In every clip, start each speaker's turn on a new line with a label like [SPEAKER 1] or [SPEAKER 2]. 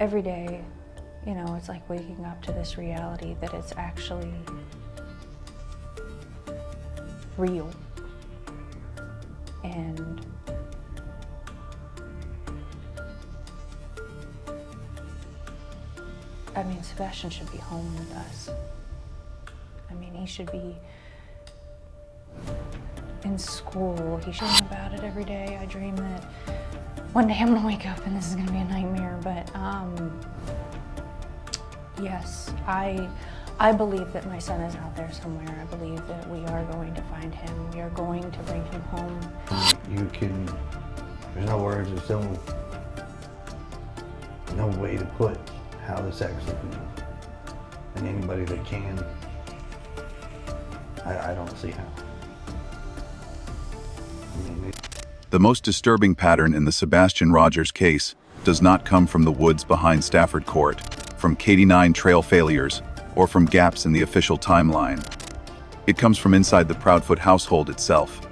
[SPEAKER 1] every day, you know, it's like waking up to this reality that it's actually real. And I mean, Sebastian should be home with us. I mean, he should be in school. He should know about it every day. I dream that one day I'm gonna wake up and this is gonna be a nightmare, but yes, I believe that my son is out there somewhere. I believe that we are going to find him. We are going to bring him home.
[SPEAKER 2] There's no words, there's no way to put how this actually feels. And anybody that can, I don't see how.
[SPEAKER 3] The most disturbing pattern in the Sebastian Rogers case does not come from the woods behind Stafford Court, from K-9 trail failures, or from gaps in the official timeline. It comes from inside the Proudfoot household itself.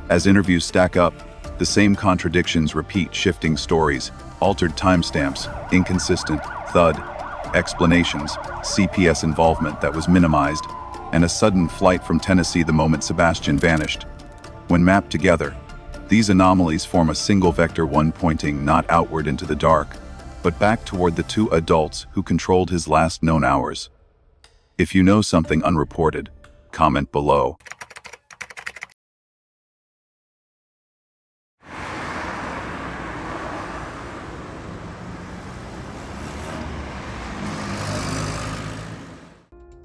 [SPEAKER 3] As interviews stack up, the same contradictions repeat, shifting stories, altered timestamps, inconsistent thud, explanations, CPS involvement that was minimized, and a sudden flight from Tennessee the moment Sebastian vanished. When mapped together, these anomalies form a single vector, one pointing not outward into the dark, but back toward the two adults who controlled his last known hours. If you know something unreported, comment below.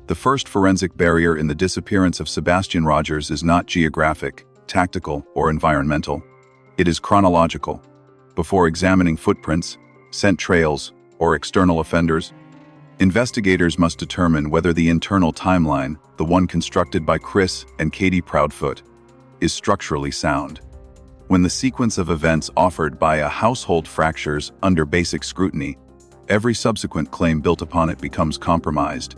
[SPEAKER 3] The first forensic barrier in the disappearance of Sebastian Rogers is not geographic, tactical, or environmental. It is chronological. Before examining footprints, scent trails, or external offenders, investigators must determine whether the internal timeline, the one constructed by Chris and Katie Proudfoot, is structurally sound. When the sequence of events offered by a household fractures under basic scrutiny, every subsequent claim built upon it becomes compromised.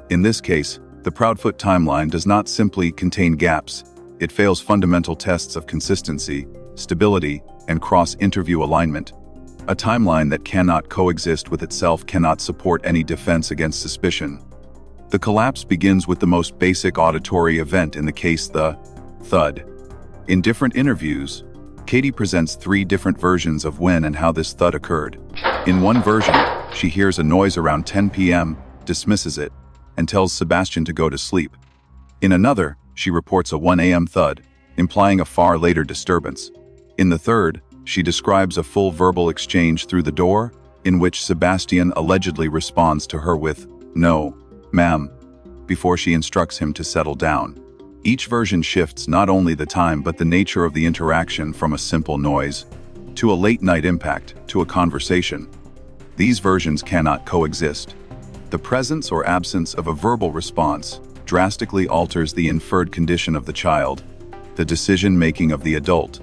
[SPEAKER 3] In this case, the Proudfoot timeline does not simply contain gaps, it fails fundamental tests of consistency, stability, and cross-interview alignment. A timeline that cannot coexist with itself cannot support any defense against suspicion. The collapse begins with the most basic auditory event in the case, the thud. In different interviews, Katie presents 3 different versions of when and how this thud occurred. In one version, she hears a noise around 10 p.m., dismisses it, and tells Sebastian to go to sleep. In another, she reports a 1 a.m. thud, implying a far later disturbance. In the third, she describes a full verbal exchange through the door, in which Sebastian allegedly responds to her with, "No, ma'am," before she instructs him to settle down. Each version shifts not only the time but the nature of the interaction, from a simple noise to a late-night impact to a conversation. These versions cannot coexist. The presence or absence of a verbal response drastically alters the inferred condition of the child, the decision-making of the adult,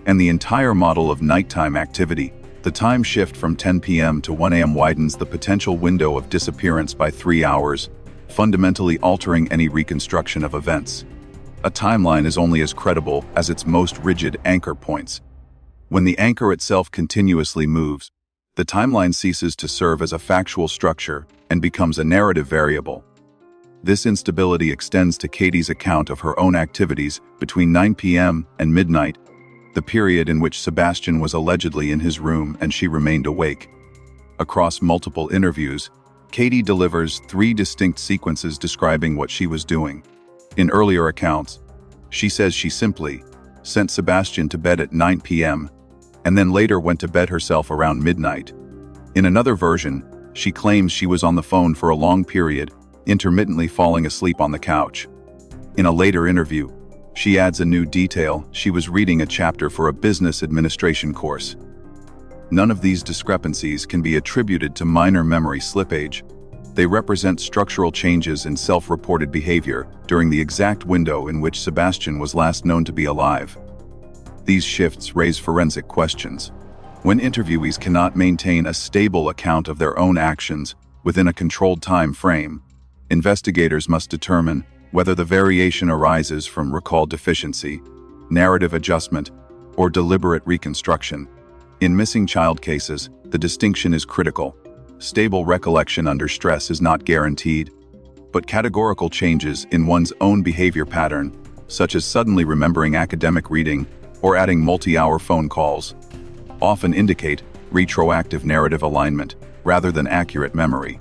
[SPEAKER 3] and the entire model of nighttime activity. The time shift from 10 p.m. to 1 a.m. widens the potential window of disappearance by 3 hours, fundamentally altering any reconstruction of events. A timeline is only as credible as its most rigid anchor points. When the anchor itself continuously moves, the timeline ceases to serve as a factual structure and becomes a narrative variable. This instability extends to Katie's account of her own activities between 9 p.m. and midnight, the period in which Sebastian was allegedly in his room and she remained awake. Across multiple interviews, Katie delivers 3 distinct sequences describing what she was doing. In earlier accounts, she says she simply sent Sebastian to bed at 9 p.m. and then later went to bed herself around midnight. In another version, she claims she was on the phone for a long period, intermittently falling asleep on the couch. In a later interview, she adds a new detail: she was reading a chapter for a business administration course. None of these discrepancies can be attributed to minor memory slippage. They represent structural changes in self-reported behavior during the exact window in which Sebastian was last known to be alive. These shifts raise forensic questions. When interviewees cannot maintain a stable account of their own actions within a controlled time frame, investigators must determine whether the variation arises from recall deficiency, narrative adjustment, or deliberate reconstruction. In missing child cases, the distinction is critical. Stable recollection under stress is not guaranteed, but categorical changes in one's own behavior pattern, such as suddenly remembering academic reading or adding multi-hour phone calls, often indicate retroactive narrative alignment rather than accurate memory.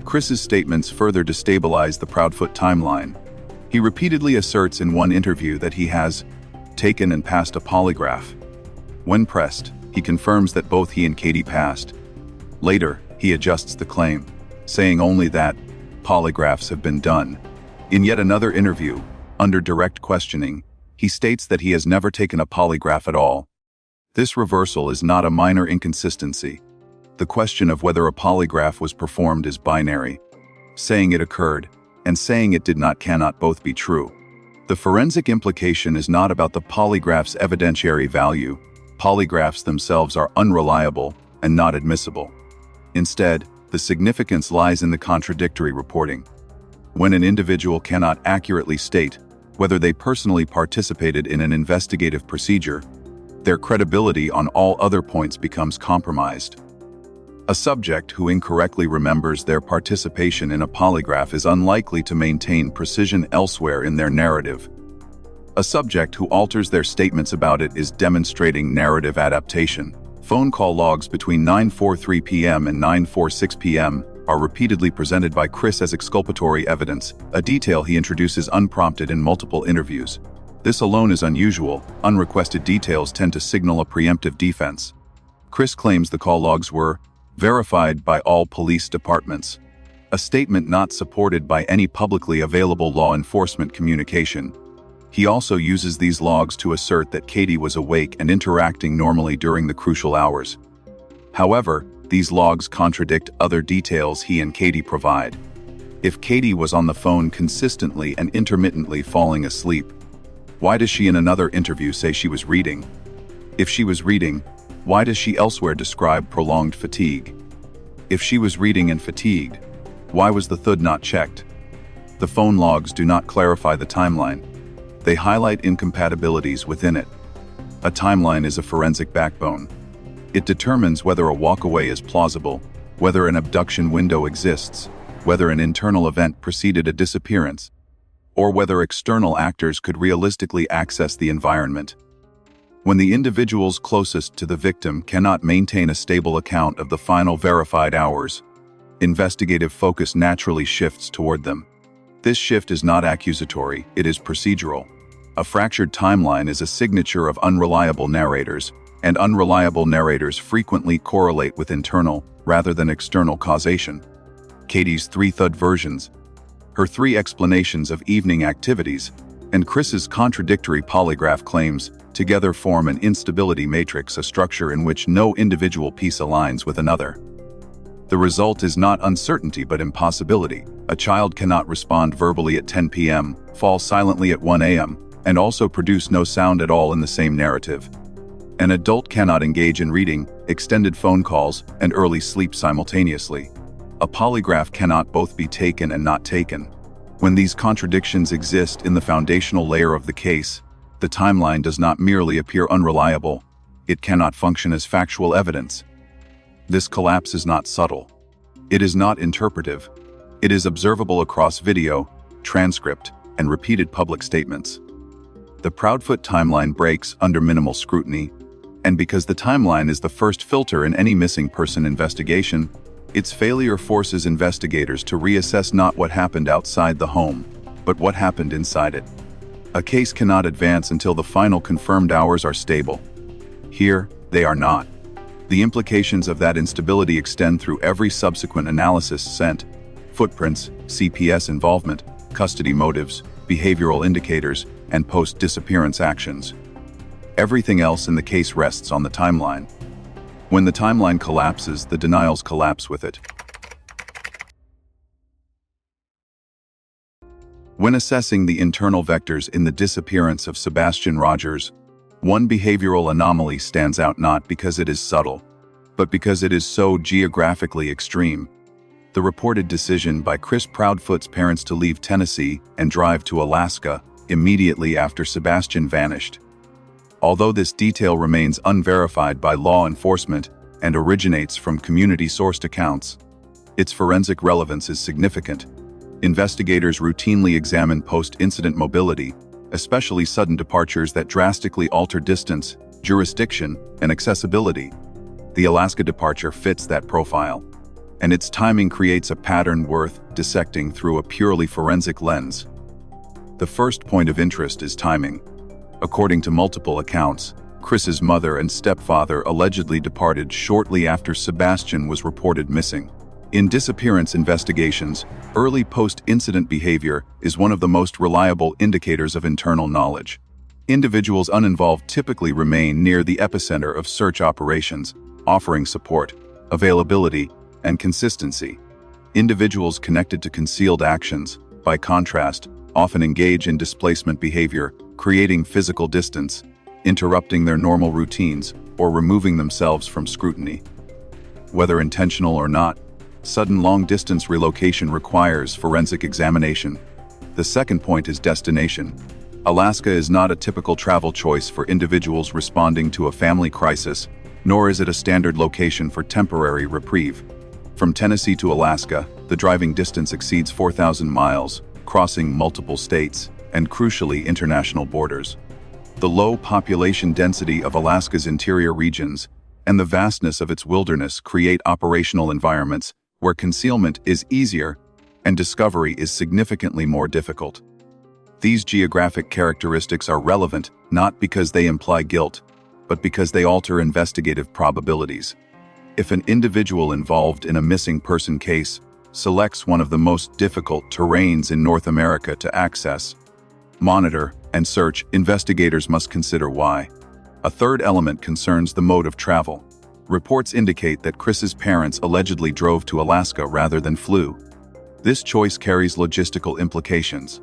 [SPEAKER 3] Chris's statements further destabilize the Proudfoot timeline. He repeatedly asserts in one interview that he has taken and passed a polygraph. When pressed, he confirms that both he and Katie passed. Later, he adjusts the claim, saying only that polygraphs have been done. In yet another interview, under direct questioning, he states that he has never taken a polygraph at all. This reversal is not a minor inconsistency. The question of whether a polygraph was performed is binary. Saying it occurred and saying it did not cannot both be true. The forensic implication is not about the polygraph's evidentiary value. Polygraphs themselves are unreliable and not admissible. Instead, the significance lies in the contradictory reporting. When an individual cannot accurately state whether they personally participated in an investigative procedure, their credibility on all other points becomes compromised. A subject who incorrectly remembers their participation in a polygraph is unlikely to maintain precision elsewhere in their narrative. A subject who alters their statements about it is demonstrating narrative adaptation. Phone call logs between 9:43 p.m. and 9:46 p.m. are repeatedly presented by Chris as exculpatory evidence, a detail he introduces unprompted in multiple interviews. This alone is unusual. Unrequested details tend to signal a preemptive defense. Chris claims the call logs were verified by all police departments, a statement not supported by any publicly available law enforcement communication. He also uses these logs to assert that Katie was awake and interacting normally during the crucial hours. However, these logs contradict other details he and Katie provide. If Katie was on the phone consistently and intermittently falling asleep, why does she in another interview say she was reading? If she was reading, why does she elsewhere describe prolonged fatigue? If she was reading and fatigued, why was the thud not checked? The phone logs do not clarify the timeline. They highlight incompatibilities within it. A timeline is a forensic backbone. It determines whether a walkaway is plausible, whether an abduction window exists, whether an internal event preceded a disappearance, or whether external actors could realistically access the environment. When the individuals closest to the victim cannot maintain a stable account of the final verified hours, investigative focus naturally shifts toward them. This shift is not accusatory, it is procedural. A fractured timeline is a signature of unreliable narrators, and unreliable narrators frequently correlate with internal rather than external causation. Katie's 3 thud versions, her 3 explanations of evening activities, and Chris's contradictory polygraph claims together form an instability matrix, a structure in which no individual piece aligns with another. The result is not uncertainty but impossibility. A child cannot respond verbally at 10 p.m., fall silently at 1 a.m., and also produce no sound at all in the same narrative. An adult cannot engage in reading, extended phone calls, and early sleep simultaneously. A polygraph cannot both be taken and not taken. When these contradictions exist in the foundational layer of the case, the timeline does not merely appear unreliable, it cannot function as factual evidence. This collapse is not subtle. It is not interpretive. It is observable across video, transcript, and repeated public statements. The Proudfoot timeline breaks under minimal scrutiny, and because the timeline is the first filter in any missing person investigation, its failure forces investigators to reassess not what happened outside the home, but what happened inside it. A case cannot advance until the final confirmed hours are stable. Here, they are not. The implications of that instability extend through every subsequent analysis sent: footprints, CPS involvement, custody motives, behavioral indicators, and post-disappearance actions. Everything else in the case rests on the timeline. When the timeline collapses, the denials collapse with it. When assessing the internal vectors in the disappearance of Sebastian Rogers, one behavioral anomaly stands out not because it is subtle, but because it is so geographically extreme. The reported decision by Chris Proudfoot's parents to leave Tennessee and drive to Alaska immediately after Sebastian vanished. Although this detail remains unverified by law enforcement and originates from community-sourced accounts, its forensic relevance is significant. Investigators routinely examine post-incident mobility, especially sudden departures that drastically alter distance, jurisdiction, and accessibility. The Alaska departure fits that profile, and its timing creates a pattern worth dissecting through a purely forensic lens. The first point of interest is timing. According to multiple accounts, Chris's mother and stepfather allegedly departed shortly after Sebastian was reported missing. In disappearance investigations, early post-incident behavior is one of the most reliable indicators of internal knowledge. Individuals uninvolved typically remain near the epicenter of search operations, offering support, availability, and consistency. Individuals connected to concealed actions, by contrast, often engage in displacement behavior, creating physical distance, interrupting their normal routines, or removing themselves from scrutiny. Whether intentional or not, sudden long-distance relocation requires forensic examination. The second point is destination. Alaska is not a typical travel choice for individuals responding to a family crisis, nor is it a standard location for temporary reprieve. From Tennessee to Alaska, the driving distance exceeds 4,000 miles, crossing multiple states, and crucially international borders. The low population density of Alaska's interior regions and the vastness of its wilderness create operational environments where concealment is easier and discovery is significantly more difficult. These geographic characteristics are relevant not because they imply guilt, but because they alter investigative probabilities. If an individual involved in a missing person case selects one of the most difficult terrains in North America to access, monitor, and search, investigators must consider why. A third element concerns the mode of travel. Reports indicate that Chris's parents allegedly drove to Alaska rather than flew. This choice carries logistical implications.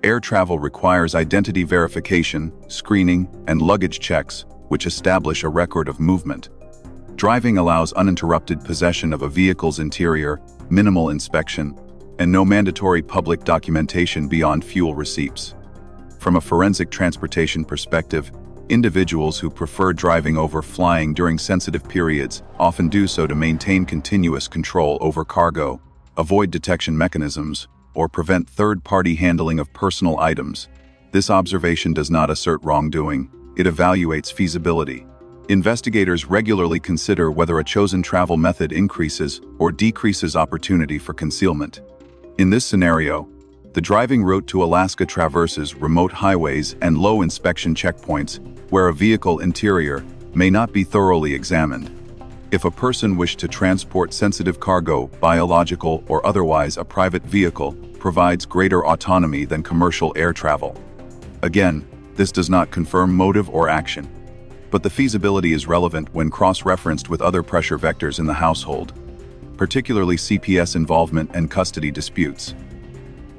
[SPEAKER 3] Air travel requires identity verification, screening, and luggage checks, which establish a record of movement. Driving allows uninterrupted possession of a vehicle's interior, minimal inspection, and no mandatory public documentation beyond fuel receipts. From a forensic transportation perspective, individuals who prefer driving over flying during sensitive periods often do so to maintain continuous control over cargo, avoid detection mechanisms, or prevent third-party handling of personal items. This observation does not assert wrongdoing, it evaluates feasibility. Investigators regularly consider whether a chosen travel method increases or decreases opportunity for concealment. In this scenario, the driving route to Alaska traverses remote highways and low inspection checkpoints where a vehicle interior may not be thoroughly examined. If a person wished to transport sensitive cargo, biological or otherwise, a private vehicle provides greater autonomy than commercial air travel. Again, this does not confirm motive or action, but the feasibility is relevant when cross-referenced with other pressure vectors in the household, particularly CPS involvement and custody disputes.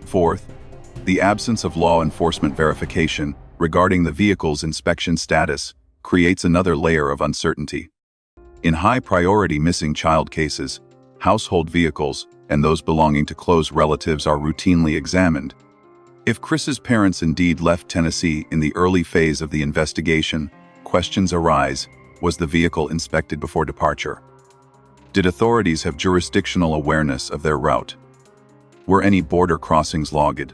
[SPEAKER 3] Fourth, the absence of law enforcement verification regarding the vehicle's inspection status creates another layer of uncertainty. In high-priority missing child cases, household vehicles and those belonging to close relatives are routinely examined. If Chris's parents indeed left Tennessee in the early phase of the investigation, questions arise: was the vehicle inspected before departure? Did authorities have jurisdictional awareness of their route? Were any border crossings logged?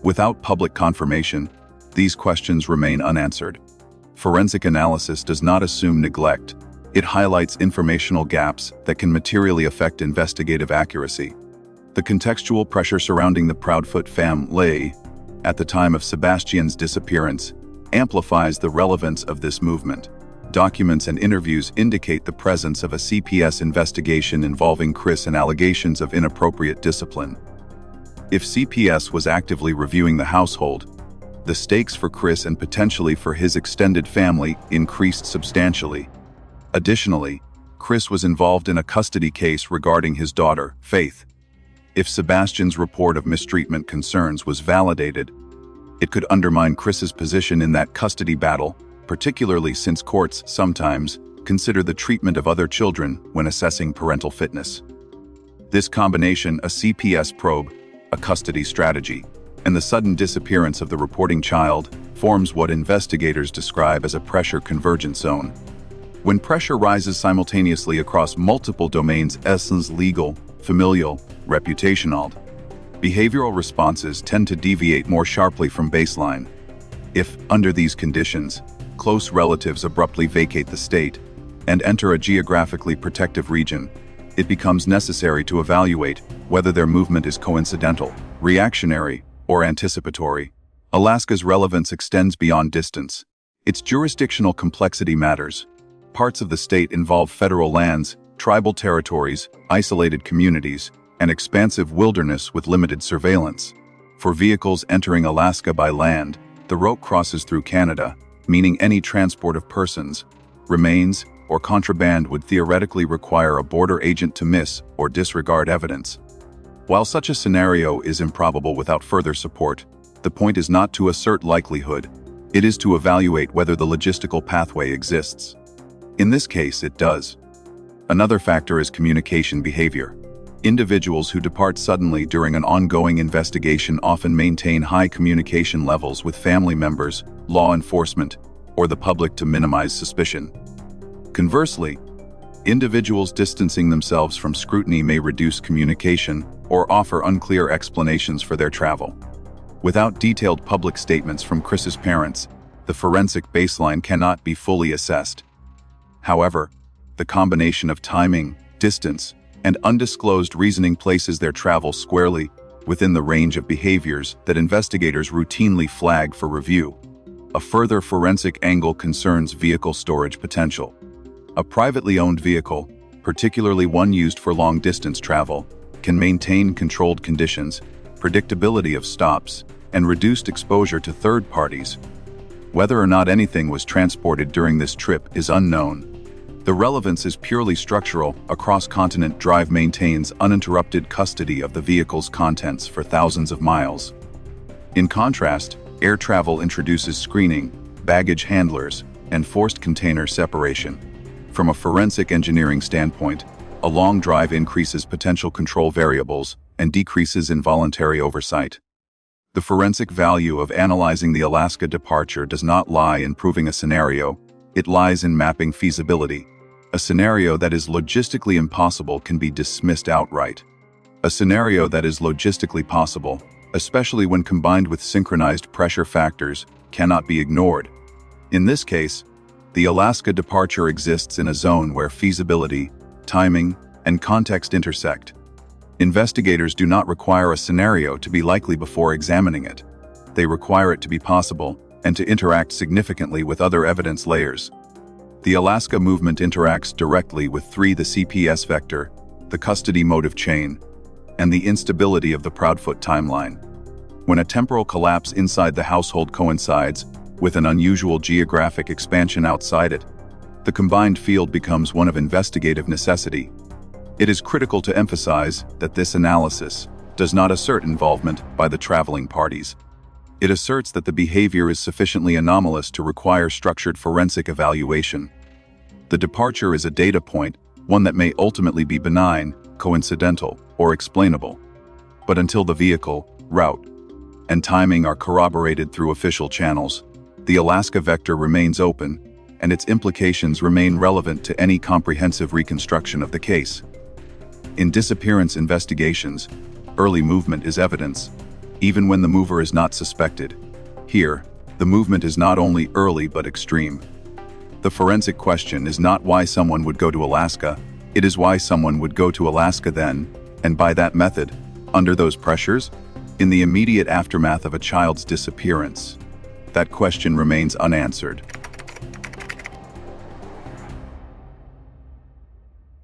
[SPEAKER 3] Without public confirmation, these questions remain unanswered. Forensic analysis does not assume neglect. It highlights informational gaps that can materially affect investigative accuracy. The contextual pressure surrounding the Proudfoot family at the time of Sebastian's disappearance amplifies the relevance of this movement. Documents and interviews indicate the presence of a CPS investigation involving Chris and allegations of inappropriate discipline. If CPS was actively reviewing the household, the stakes for Chris and potentially for his extended family increased substantially. Additionally, Chris was involved in a custody case regarding his daughter, Faith. If Sebastian's report of mistreatment concerns was validated, it could undermine Chris's position in that custody battle, particularly since courts sometimes consider the treatment of other children when assessing parental fitness. This combination, a CPS probe, a custody strategy, and the sudden disappearance of the reporting child, forms what investigators describe as a pressure convergence zone. When pressure rises simultaneously across multiple domains, essence legal, familial, reputational, behavioral responses tend to deviate more sharply from baseline. If, under these conditions, close relatives abruptly vacate the state and enter a geographically protective region, it becomes necessary to evaluate whether their movement is coincidental, reactionary, or anticipatory. Alaska's relevance extends beyond distance. Its jurisdictional complexity matters. Parts of the state involve federal lands, tribal territories, isolated communities, and expansive wilderness with limited surveillance. For vehicles entering Alaska by land, the route crosses through Canada, meaning any transport of persons, remains, or contraband would theoretically require a border agent to miss or disregard evidence. While such a scenario is improbable without further support, the point is not to assert likelihood, it is to evaluate whether the logistical pathway exists. In this case, it does. Another factor is communication behavior. Individuals who depart suddenly during an ongoing investigation often maintain high communication levels with family members, law enforcement, or the public to minimize suspicion. Conversely, individuals distancing themselves from scrutiny may reduce communication or offer unclear explanations for their travel. Without detailed public statements from Chris's parents, the forensic baseline cannot be fully assessed. However, the combination of timing, distance, and undisclosed reasoning places their travel squarely within the range of behaviors that investigators routinely flag for review. A further forensic angle concerns vehicle storage potential. A privately owned vehicle, particularly one used for long-distance travel, can maintain controlled conditions, predictability of stops, and reduced exposure to third parties. Whether or not anything was transported during this trip is unknown. The relevance is purely structural. A cross-continent drive maintains uninterrupted custody of the vehicle's contents for thousands of miles. In contrast, air travel introduces screening, baggage handlers, and forced container separation. From a forensic engineering standpoint, a long drive increases potential control variables and decreases involuntary oversight. The forensic value of analyzing the Alaska departure does not lie in proving a scenario, it lies in mapping feasibility. A scenario that is logistically impossible can be dismissed outright. A scenario that is logistically possible, especially when combined with synchronized pressure factors, cannot be ignored. In this case, the Alaska departure exists in a zone where feasibility, timing, and context intersect. Investigators do not require a scenario to be likely before examining it. They require it to be possible and to interact significantly with other evidence layers. The Alaska movement interacts directly with the CPS vector, the custody motive chain, and the instability of the Proudfoot timeline. When a temporal collapse inside the household coincides with an unusual geographic expansion outside it, the combined field becomes one of investigative necessity. It is critical to emphasize that this analysis does not assert involvement by the traveling parties. It asserts that the behavior is sufficiently anomalous to require structured forensic evaluation. The departure is a data point, one that may ultimately be benign, coincidental, or explainable. But until the vehicle, route, and timing are corroborated through official channels, the Alaska vector remains open, and its implications remain relevant to any comprehensive reconstruction of the case. In disappearance investigations, early movement is evidence, even when the mover is not suspected. Here, the movement is not only early but extreme. The forensic question is not why someone would go to Alaska, it is why someone would go to Alaska then, and by that method, under those pressures, in the immediate aftermath of a child's disappearance. That question remains unanswered.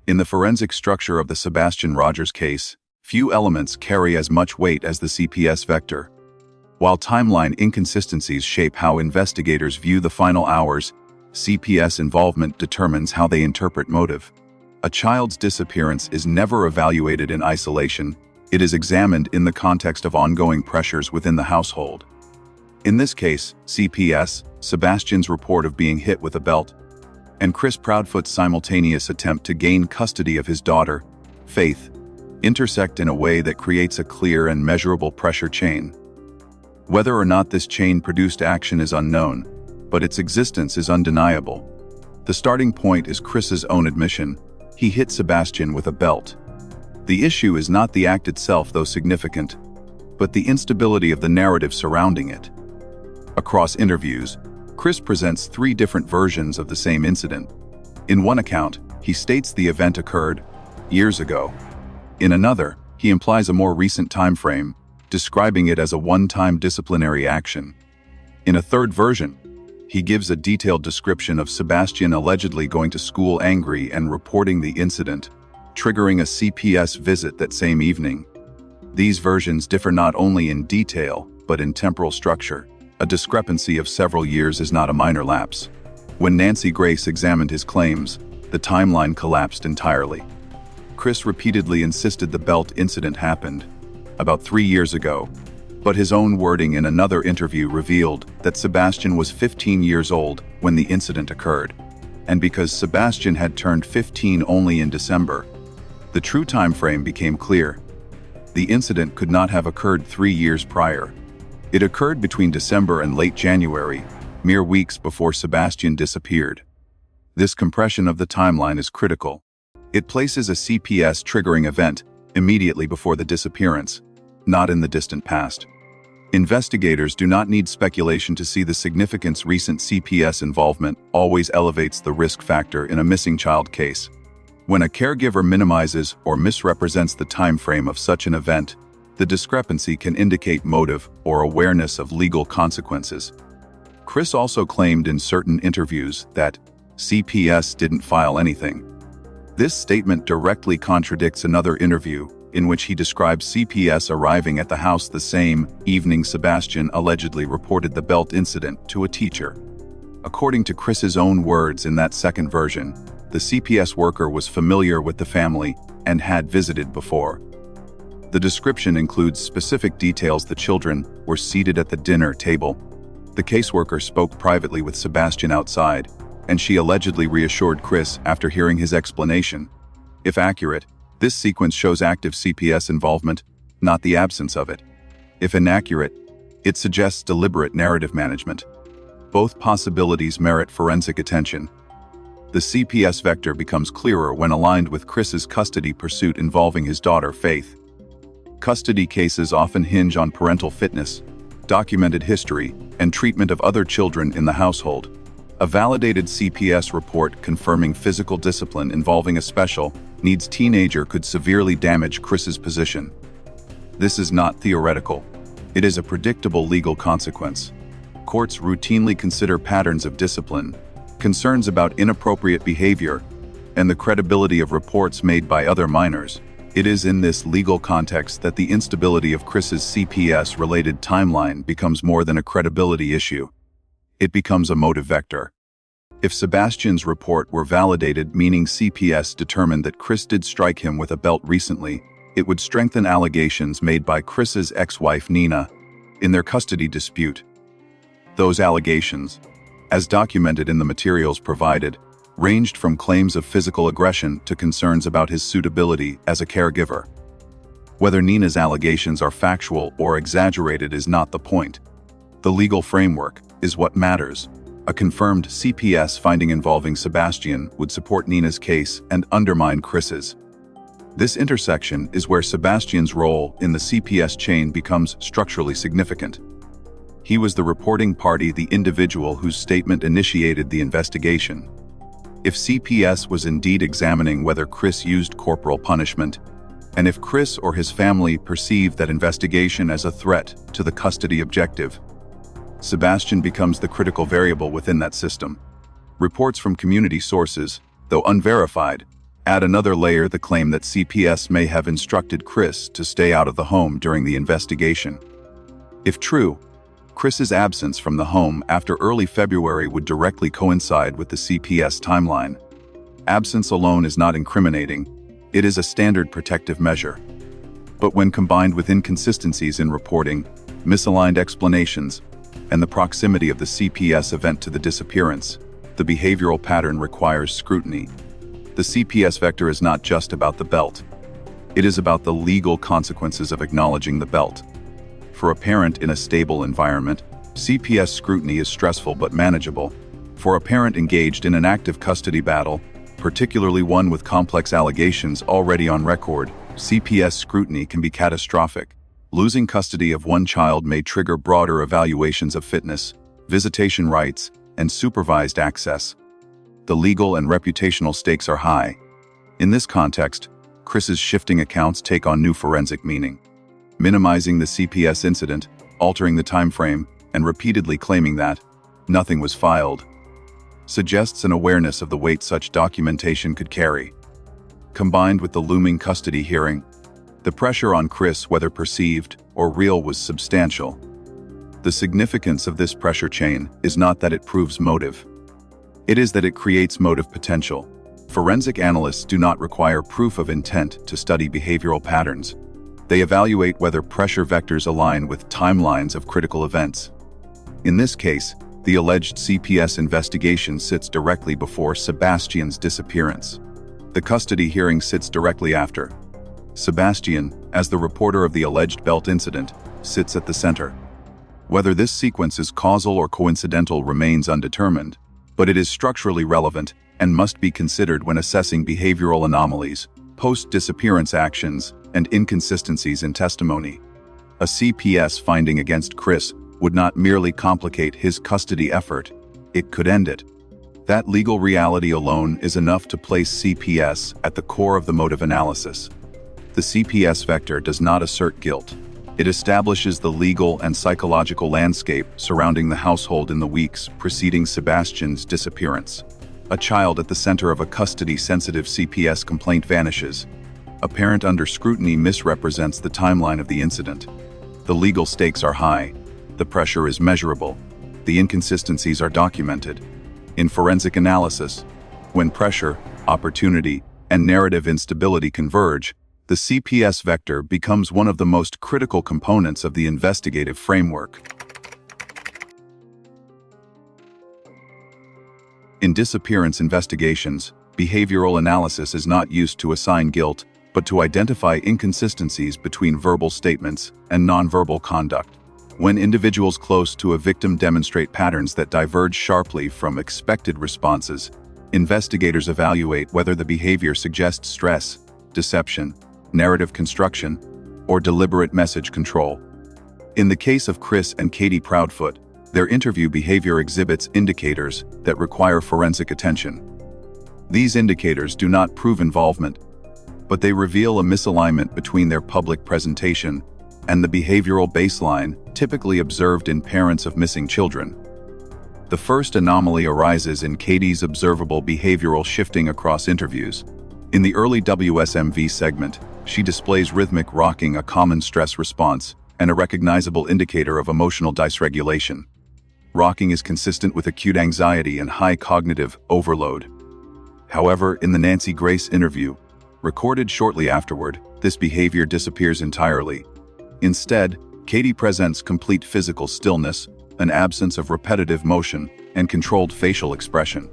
[SPEAKER 3] In the forensic structure of the Sebastian Rogers case, few elements carry as much weight as the CPS vector. While timeline inconsistencies shape how investigators view the final hours, CPS involvement determines how they interpret motive. A child's disappearance is never evaluated in isolation, it is examined in the context of ongoing pressures within the household. In this case, CPS, Sebastian's report of being hit with a belt, and Chris Proudfoot's simultaneous attempt to gain custody of his daughter, Faith, intersect in a way that creates a clear and measurable pressure chain. Whether or not this chain produced action is unknown, but its existence is undeniable. The starting point is Chris's own admission: he hit Sebastian with a belt. The issue is not the act itself, though significant, but the instability of the narrative surrounding it. Across interviews, Chris presents 3 different versions of the same incident. In one account, he states the event occurred years ago. In another, he implies a more recent time frame, describing it as a one-time disciplinary action. In a third version, he gives a detailed description of Sebastian allegedly going to school angry and reporting the incident, triggering a CPS visit that same evening. These versions differ not only in detail, but in temporal structure. A discrepancy of several years is not a minor lapse. When Nancy Grace examined his claims, the timeline collapsed entirely. Chris repeatedly insisted the belt incident happened about 3 years ago, but his own wording in another interview revealed that Sebastian was 15 years old when the incident occurred. And because Sebastian had turned 15 only in December, the true time frame became clear. The incident could not have occurred 3 years prior. It occurred between December and late January, mere weeks before Sebastian disappeared. This compression of the timeline is critical. It places a CPS triggering event immediately before the disappearance, not in the distant past. Investigators do not need speculation to see the significance. Recent CPS involvement always elevates the risk factor in a missing child case. When a caregiver minimizes or misrepresents the time frame of such an event, the discrepancy can indicate motive or awareness of legal consequences. Chris also claimed in certain interviews that CPS didn't file anything. This statement directly contradicts another interview in which he describes CPS arriving at the house the same evening Sebastian allegedly reported the belt incident to a teacher. According to Chris's own words in that second version, the CPS worker was familiar with the family and had visited before. The description includes specific details: the children were seated at the dinner table. The caseworker spoke privately with Sebastian outside, and she allegedly reassured Chris after hearing his explanation. If accurate, this sequence shows active CPS involvement, not the absence of it. If inaccurate, it suggests deliberate narrative management. Both possibilities merit forensic attention. The CPS vector becomes clearer when aligned with Chris's custody pursuit involving his daughter, Faith. Custody cases often hinge on parental fitness, documented history, and treatment of other children in the household. A validated CPS report confirming physical discipline involving a special needs teenager could severely damage Chris's position. This is not theoretical. It is a predictable legal consequence. Courts routinely consider patterns of discipline, concerns about inappropriate behavior, and the credibility of reports made by other minors. It is in this legal context that the instability of Chris's CPS-related timeline becomes more than a credibility issue. It becomes a motive vector. If Sebastian's report were validated, meaning CPS determined that Chris did strike him with a belt recently, it would strengthen allegations made by Chris's ex-wife Nina in their custody dispute. Those allegations, as documented in the materials provided, ranged from claims of physical aggression to concerns about his suitability as a caregiver. Whether Nina's allegations are factual or exaggerated is not the point. The legal framework is what matters. A confirmed CPS finding involving Sebastian would support Nina's case and undermine Chris's. This intersection is where Sebastian's role in the CPS chain becomes structurally significant. He was the reporting party, the individual whose statement initiated the investigation. If CPS was indeed examining whether Chris used corporal punishment, and if Chris or his family perceived that investigation as a threat to the custody objective, Sebastian becomes the critical variable within that system. Reports from community sources, though unverified, add another layer: the claim that CPS may have instructed Chris to stay out of the home during the investigation. If true, Chris's absence from the home after early February would directly coincide with the CPS timeline. Absence alone is not incriminating. It is a standard protective measure. But when combined with inconsistencies in reporting, misaligned explanations, and the proximity of the CPS event to the disappearance, the behavioral pattern requires scrutiny. The CPS vector is not just about the belt. It is about the legal consequences of acknowledging the belt. For a parent in a stable environment, CPS scrutiny is stressful but manageable. For a parent engaged in an active custody battle, particularly one with complex allegations already on record, CPS scrutiny can be catastrophic. Losing custody of one child may trigger broader evaluations of fitness, visitation rights, and supervised access. The legal and reputational stakes are high. In this context, Chris's shifting accounts take on new forensic meaning. Minimizing the CPS incident, altering the time frame, and repeatedly claiming that nothing was filed suggests an awareness of the weight such documentation could carry. Combined with the looming custody hearing, the pressure on Chris, whether perceived or real, was substantial. The significance of this pressure chain is not that it proves motive. It is that it creates motive potential. Forensic analysts do not require proof of intent to study behavioral patterns. They evaluate whether pressure vectors align with timelines of critical events. In this case, the alleged CPS investigation sits directly before Sebastian's disappearance. The custody hearing sits directly after. Sebastian, as the reporter of the alleged belt incident, sits at the center. Whether this sequence is causal or coincidental remains undetermined, but it is structurally relevant and must be considered when assessing behavioral anomalies, post-disappearance actions, and inconsistencies in testimony. A CPS finding against Chris would not merely complicate his custody effort, it could end it. That legal reality alone is enough to place CPS at the core of the motive analysis. The CPS vector does not assert guilt. It establishes the legal and psychological landscape surrounding the household in the weeks preceding Sebastian's disappearance. A child at the center of a custody-sensitive CPS complaint vanishes. A parent under scrutiny misrepresents the timeline of the incident. The legal stakes are high. The pressure is measurable. The inconsistencies are documented. In forensic analysis, when pressure, opportunity, and narrative instability converge, the CPS vector becomes one of the most critical components of the investigative framework. In disappearance investigations, behavioral analysis is not used to assign guilt, but to identify inconsistencies between verbal statements and nonverbal conduct. When individuals close to a victim demonstrate patterns that diverge sharply from expected responses, investigators evaluate whether the behavior suggests stress, deception, narrative construction, or deliberate message control. In the case of Chris and Katie Proudfoot, their interview behavior exhibits indicators that require forensic attention. These indicators do not prove involvement, but they reveal a misalignment between their public presentation and the behavioral baseline typically observed in parents of missing children. The first anomaly arises in Katie's observable behavioral shifting across interviews. In the early WSMV segment, she displays rhythmic rocking, a common stress response, and a recognizable indicator of emotional dysregulation. Rocking is consistent with acute anxiety and high cognitive overload. However, in the Nancy Grace interview, recorded shortly afterward, this behavior disappears entirely. Instead, Katie presents complete physical stillness, an absence of repetitive motion, and controlled facial expression.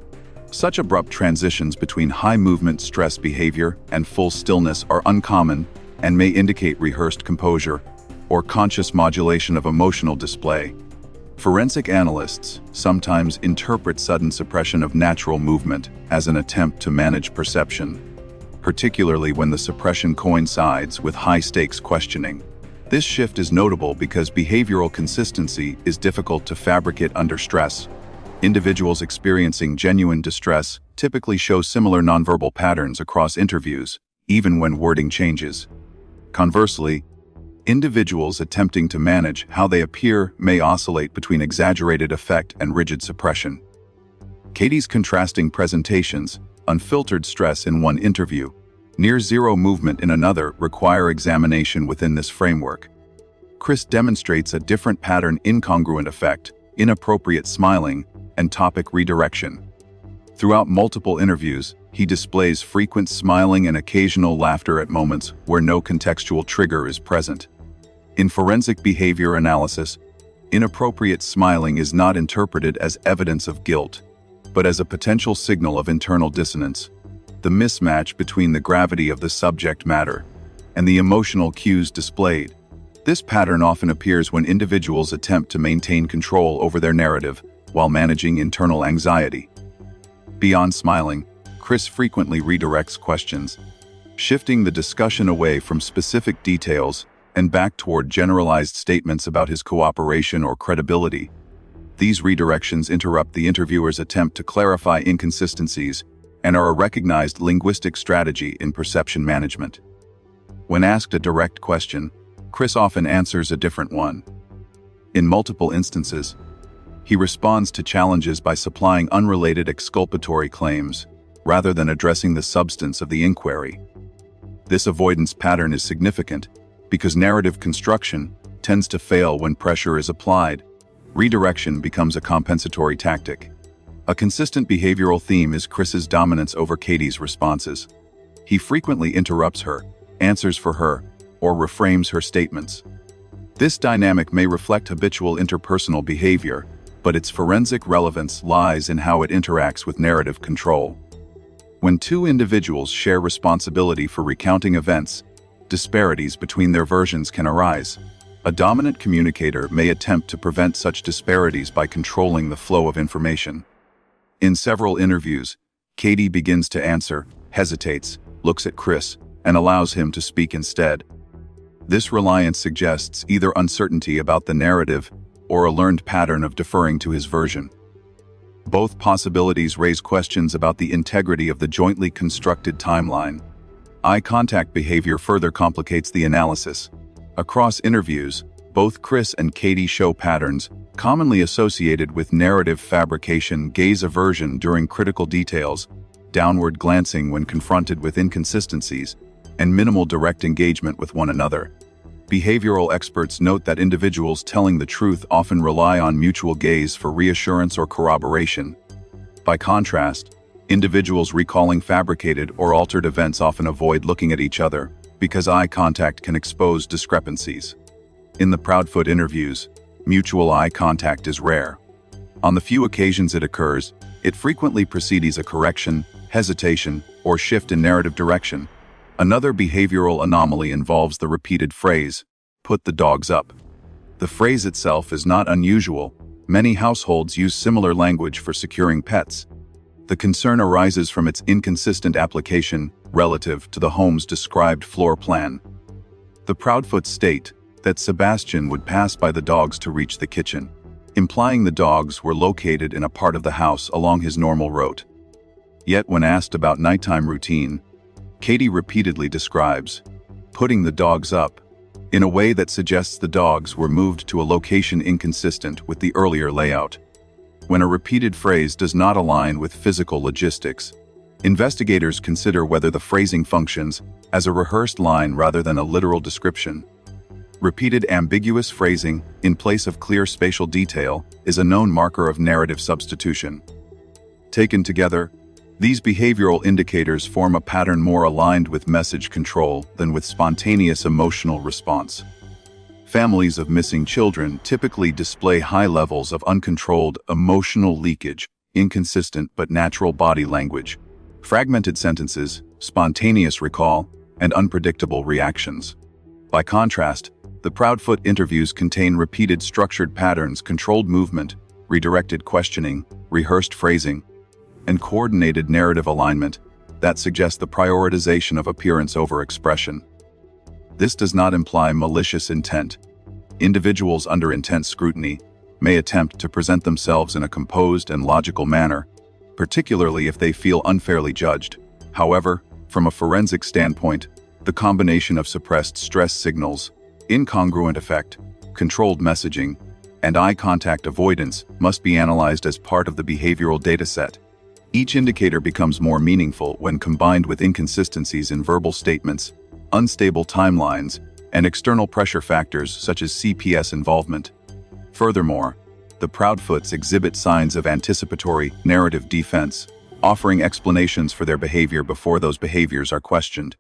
[SPEAKER 3] Such abrupt transitions between high movement stress behavior and full stillness are uncommon and may indicate rehearsed composure or conscious modulation of emotional display. Forensic analysts sometimes interpret sudden suppression of natural movement as an attempt to manage perception, particularly when the suppression coincides with high-stakes questioning. This shift is notable because behavioral consistency is difficult to fabricate under stress. Individuals experiencing genuine distress typically show similar nonverbal patterns across interviews, even when wording changes. Conversely, individuals attempting to manage how they appear may oscillate between exaggerated affect and rigid suppression. Katie's contrasting presentations, unfiltered stress in one interview, near-zero movement in another, require examination within this framework. Chris demonstrates a different pattern: incongruent affect, inappropriate smiling, and topic redirection. Throughout multiple interviews, he displays frequent smiling and occasional laughter at moments where no contextual trigger is present. In forensic behavior analysis, inappropriate smiling is not interpreted as evidence of guilt, but as a potential signal of internal dissonance. The mismatch between the gravity of the subject matter and the emotional cues displayed This pattern often appears when individuals attempt to maintain control over their narrative while managing internal anxiety. Beyond smiling, Chris frequently redirects questions, shifting the discussion away from specific details and back toward generalized statements about his cooperation or credibility. These redirections interrupt the interviewer's attempt to clarify inconsistencies and are a recognized linguistic strategy in perception management. When asked a direct question, Chris often answers a different one. In multiple instances, he responds to challenges by supplying unrelated exculpatory claims, rather than addressing the substance of the inquiry. This avoidance pattern is significant because narrative construction tends to fail when pressure is applied. Redirection becomes a compensatory tactic. A consistent behavioral theme is Chris's dominance over Katie's responses. He frequently interrupts her, answers for her, or reframes her statements. This dynamic may reflect habitual interpersonal behavior, but its forensic relevance lies in how it interacts with narrative control. When two individuals share responsibility for recounting events, disparities between their versions can arise. A dominant communicator may attempt to prevent such disparities by controlling the flow of information. In several interviews, Katie begins to answer, hesitates, looks at Chris, and allows him to speak instead. This reliance suggests either uncertainty about the narrative or a learned pattern of deferring to his version. Both possibilities raise questions about the integrity of the jointly constructed timeline. Eye contact behavior further complicates the analysis. Across interviews, both Chris and Katie show patterns commonly associated with narrative fabrication: gaze aversion during critical details, downward glancing when confronted with inconsistencies, and minimal direct engagement with one another. Behavioral experts note that individuals telling the truth often rely on mutual gaze for reassurance or corroboration. By contrast, individuals recalling fabricated or altered events often avoid looking at each other because eye contact can expose discrepancies. In the Proudfoot interviews, mutual eye contact is rare. On the few occasions it occurs, it frequently precedes a correction, hesitation, or shift in narrative direction. Another behavioral anomaly involves the repeated phrase, "Put the dogs up." The phrase itself is not unusual. Many households use similar language for securing pets. The concern arises from its inconsistent application relative to the home's described floor plan. The Proudfoots state that Sebastian would pass by the dogs to reach the kitchen, implying the dogs were located in a part of the house along his normal route. Yet when asked about nighttime routine, Katie repeatedly describes putting the dogs up in a way that suggests the dogs were moved to a location inconsistent with the earlier layout. When a repeated phrase does not align with physical logistics, investigators consider whether the phrasing functions as a rehearsed line rather than a literal description. Repeated ambiguous phrasing in place of clear spatial detail is a known marker of narrative substitution. Taken together, these behavioral indicators form a pattern more aligned with message control than with spontaneous emotional response. Families of missing children typically display high levels of uncontrolled emotional leakage, inconsistent but natural body language, fragmented sentences, spontaneous recall, and unpredictable reactions. By contrast, the Proudfoot interviews contain repeated structured patterns, controlled movement, redirected questioning, rehearsed phrasing, and coordinated narrative alignment that suggest the prioritization of appearance over expression. This does not imply malicious intent. Individuals under intense scrutiny may attempt to present themselves in a composed and logical manner, particularly if they feel unfairly judged. However, from a forensic standpoint, the combination of suppressed stress signals, incongruent affect, controlled messaging, and eye contact avoidance must be analyzed as part of the behavioral dataset. Each indicator becomes more meaningful when combined with inconsistencies in verbal statements, unstable timelines, and external pressure factors such as CPS involvement. Furthermore, the Proudfoots exhibit signs of anticipatory narrative defense, offering explanations for their behavior before those behaviors are questioned.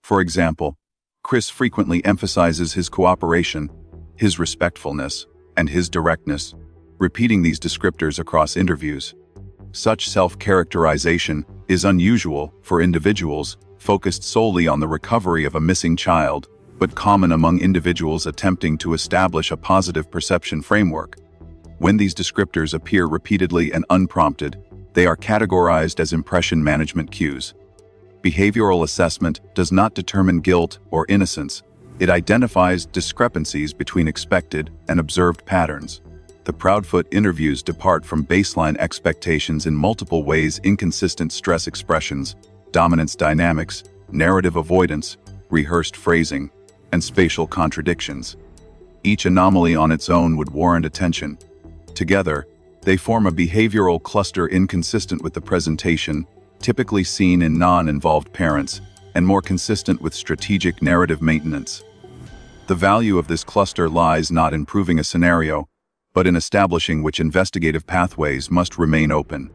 [SPEAKER 3] For example, Chris frequently emphasizes his cooperation, his respectfulness, and his directness, repeating these descriptors across interviews. Such self-characterization is unusual for individuals focused solely on the recovery of a missing child but common among individuals attempting to establish a positive perception framework. When these descriptors appear repeatedly and unprompted, they are categorized as impression management cues. Behavioral assessment does not determine guilt or innocence. It identifies discrepancies between expected and observed patterns. The Proudfoot interviews depart from baseline expectations in multiple ways: inconsistent stress expressions, dominance dynamics, narrative avoidance, rehearsed phrasing, and spatial contradictions. Each anomaly on its own would warrant attention. Together, they form a behavioral cluster inconsistent with the presentation, typically seen in non-involved parents, and more consistent with strategic narrative maintenance. The value of this cluster lies not in proving a scenario, but in establishing which investigative pathways must remain open.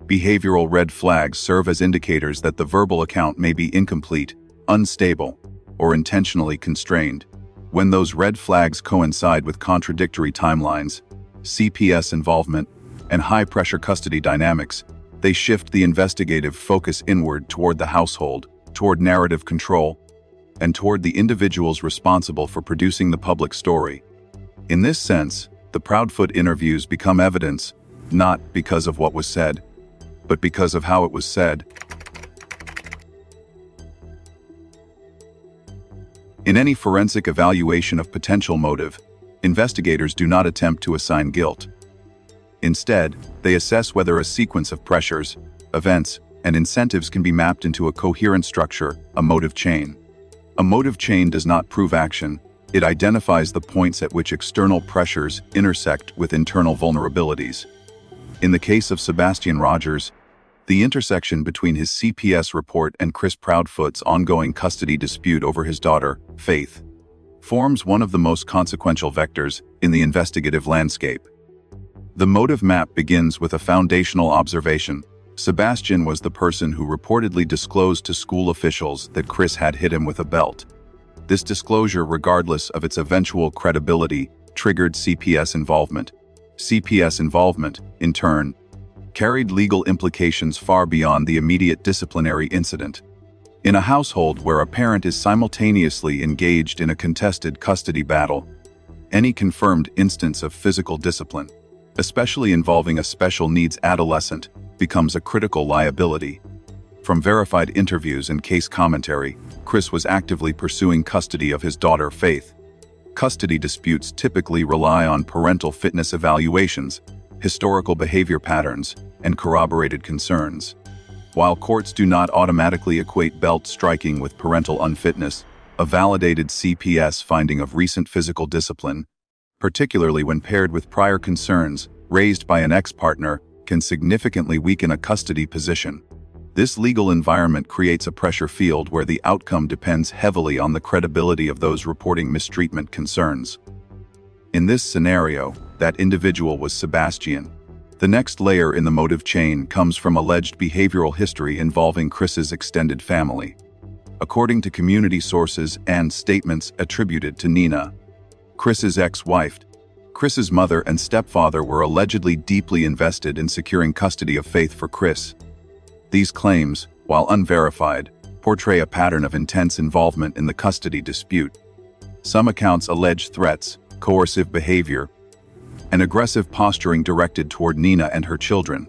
[SPEAKER 3] Behavioral red flags serve as indicators that the verbal account may be incomplete, unstable, or intentionally constrained. When those red flags coincide with contradictory timelines, CPS involvement, and high-pressure custody dynamics, they shift the investigative focus inward toward the household, toward narrative control, and toward the individuals responsible for producing the public story. In this sense, the Proudfoot interviews become evidence, not because of what was said, but because of how it was said. In any forensic evaluation of potential motive, investigators do not attempt to assign guilt. Instead, they assess whether a sequence of pressures, events, and incentives can be mapped into a coherent structure, a motive chain. A motive chain does not prove action. It identifies the points at which external pressures intersect with internal vulnerabilities. In the case of Sebastian Rogers, the intersection between his CPS report and Chris Proudfoot's ongoing custody dispute over his daughter, Faith, forms one of the most consequential vectors in the investigative landscape. The motive map begins with a foundational observation. Sebastian was the person who reportedly disclosed to school officials that Chris had hit him with a belt. This disclosure, regardless of its eventual credibility, triggered CPS involvement. CPS involvement, in turn, carried legal implications far beyond the immediate disciplinary incident. In a household where a parent is simultaneously engaged in a contested custody battle, any confirmed instance of physical discipline, especially involving a special needs adolescent, becomes a critical liability. From verified interviews and case commentary, Chris was actively pursuing custody of his daughter, Faith. Custody disputes typically rely on parental fitness evaluations, historical behavior patterns, and corroborated concerns. While courts do not automatically equate belt striking with parental unfitness, a validated CPS finding of recent physical discipline, particularly when paired with prior concerns raised by an ex-partner, can significantly weaken a custody position. This legal environment creates a pressure field where the outcome depends heavily on the credibility of those reporting mistreatment concerns. In this scenario, that individual was Sebastian. The next layer in the motive chain comes from alleged behavioral history involving Chris's extended family. According to community sources and statements attributed to Nina, Chris's ex-wife, Chris's mother and stepfather were allegedly deeply invested in securing custody of Faith for Chris. These claims, while unverified, portray a pattern of intense involvement in the custody dispute. Some accounts allege threats, coercive behavior, and aggressive posturing directed toward Nina and her children.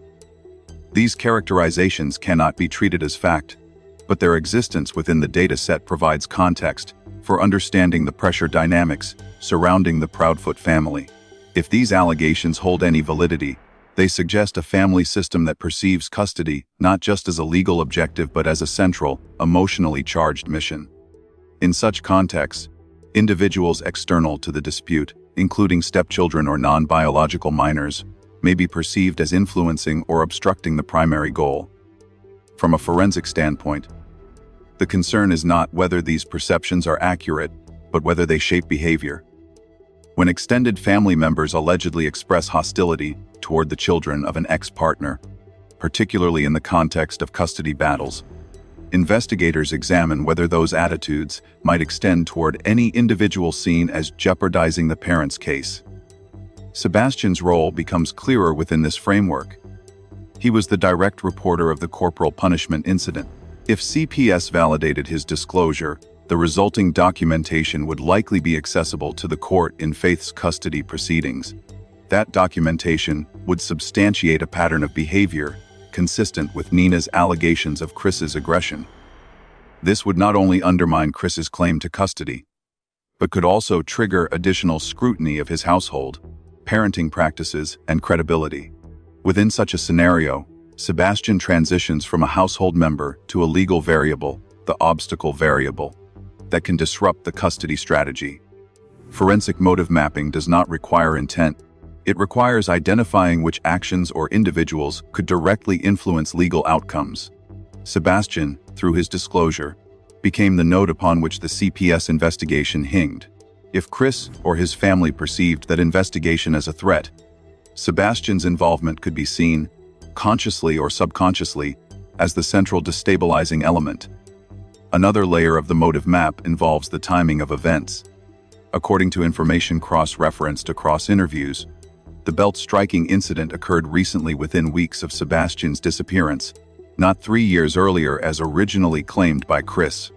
[SPEAKER 3] These characterizations cannot be treated as fact, but their existence within the data set provides context for understanding the pressure dynamics surrounding the Proudfoot family. If these allegations hold any validity, they suggest a family system that perceives custody not just as a legal objective but as a central, emotionally charged mission. In such contexts, individuals external to the dispute, including stepchildren or non-biological minors, may be perceived as influencing or obstructing the primary goal. From a forensic standpoint, the concern is not whether these perceptions are accurate, but whether they shape behavior. When extended family members allegedly express hostility toward the children of an ex-partner, particularly in the context of custody battles, investigators examine whether those attitudes might extend toward any individual seen as jeopardizing the parent's case. Sebastian's role becomes clearer within this framework. He was the direct reporter of the corporal punishment incident. If CPS validated his disclosure, The resulting documentation would likely be accessible to the court in Faith's custody proceedings. That documentation would substantiate a pattern of behavior consistent with Nina's allegations of Chris's aggression. This would not only undermine Chris's claim to custody, but could also trigger additional scrutiny of his household, parenting practices, and credibility. Within such a scenario, Sebastian transitions from a household member to a legal variable, the obstacle variable, that can disrupt the custody strategy. Forensic motive mapping does not require intent. It requires identifying which actions or individuals could directly influence legal outcomes. Sebastian, through his disclosure, became the node upon which the CPS investigation hinged. If Chris or his family perceived that investigation as a threat, Sebastian's involvement could be seen, consciously or subconsciously, as the central destabilizing element. Another layer of the motive map involves the timing of events. According to information cross-referenced across interviews, the belt striking incident occurred recently within weeks of Sebastian's disappearance, not 3 years earlier as originally claimed by Chris.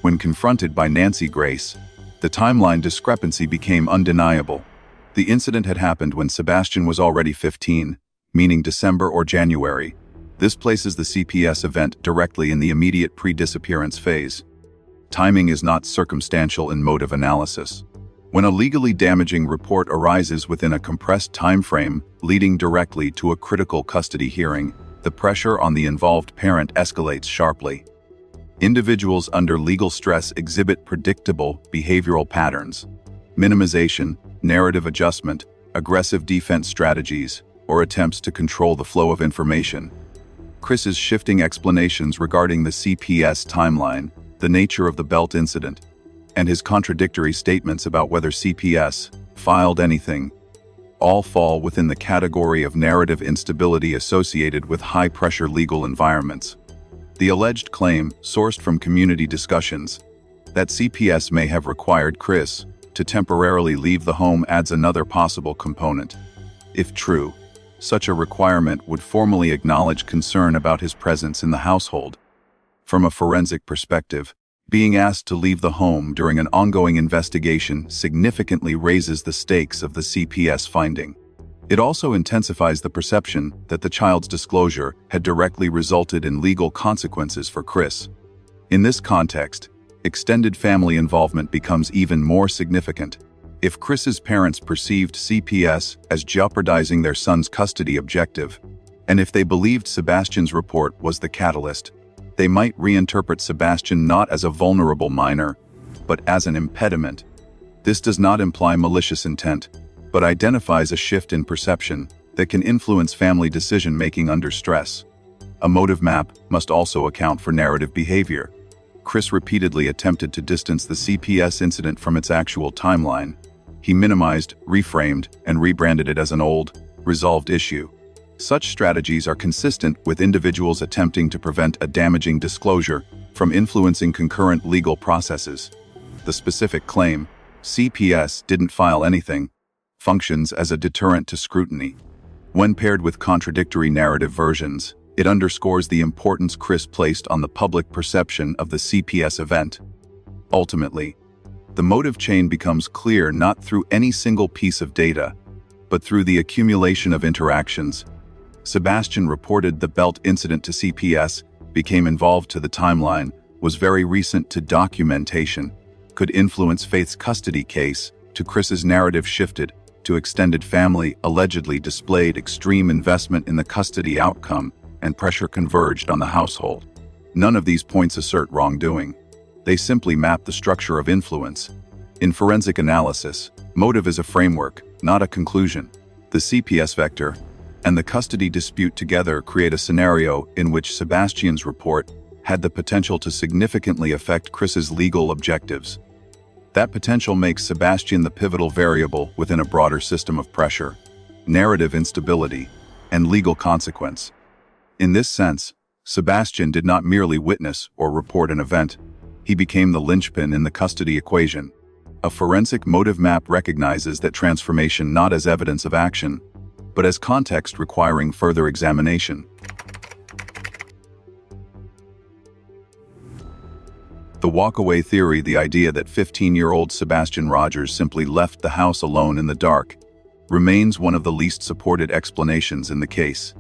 [SPEAKER 3] When confronted by Nancy Grace, the timeline discrepancy became undeniable. The incident had happened when Sebastian was already 15, meaning December or January. This places the CPS event directly in the immediate pre-disappearance phase. Timing is not circumstantial in motive analysis. When a legally damaging report arises within a compressed time frame leading directly to a critical custody hearing, the pressure on the involved parent escalates sharply. Individuals under legal stress exhibit predictable behavioral patterns: minimization, narrative adjustment, aggressive defense strategies, or attempts to control the flow of information. Chris's shifting explanations regarding the CPS timeline, the nature of the belt incident, and his contradictory statements about whether CPS filed anything, all fall within the category of narrative instability associated with high-pressure legal environments. The alleged claim, sourced from community discussions, that CPS may have required Chris to temporarily leave the home adds another possible component. If true, such a requirement would formally acknowledge concern about his presence in the household. From a forensic perspective, being asked to leave the home during an ongoing investigation significantly raises the stakes of the CPS finding. It also intensifies the perception that the child's disclosure had directly resulted in legal consequences for Chris. In this context, extended family involvement becomes even more significant. If Chris's parents perceived CPS as jeopardizing their son's custody objective, and if they believed Sebastian's report was the catalyst, they might reinterpret Sebastian not as a vulnerable minor, but as an impediment. This does not imply malicious intent, but identifies a shift in perception that can influence family decision-making under stress. A motive map must also account for narrative behavior. Chris repeatedly attempted to distance the CPS incident from its actual timeline. He minimized, reframed, and rebranded it as an old, resolved issue. Such strategies are consistent with individuals attempting to prevent a damaging disclosure from influencing concurrent legal processes. The specific claim, CPS didn't file anything, functions as a deterrent to scrutiny. When paired with contradictory narrative versions, it underscores the importance Chris placed on the public perception of the CPS event. Ultimately, the motive chain becomes clear not through any single piece of data, but through the accumulation of interactions. Sebastian reported the belt incident to CPS, became involved to the timeline, was very recent to documentation, could influence Faith's custody case, to Chris's narrative shifted, to extended family allegedly displayed extreme investment in the custody outcome, and pressure converged on the household. None of these points assert wrongdoing. They simply map the structure of influence. In forensic analysis, motive is a framework, not a conclusion. The CPS vector and the custody dispute together create a scenario in which Sebastian's report had the potential to significantly affect Chris's legal objectives. That potential makes Sebastian the pivotal variable within a broader system of pressure, narrative instability, and legal consequence. In this sense, Sebastian did not merely witness or report an event. He became the linchpin in the custody equation. A forensic motive map recognizes that transformation not as evidence of action, but as context requiring further examination. The walkaway theory, the idea that 15-year-old Sebastian Rogers simply left the house alone in the dark, remains one of the least supported explanations in the case.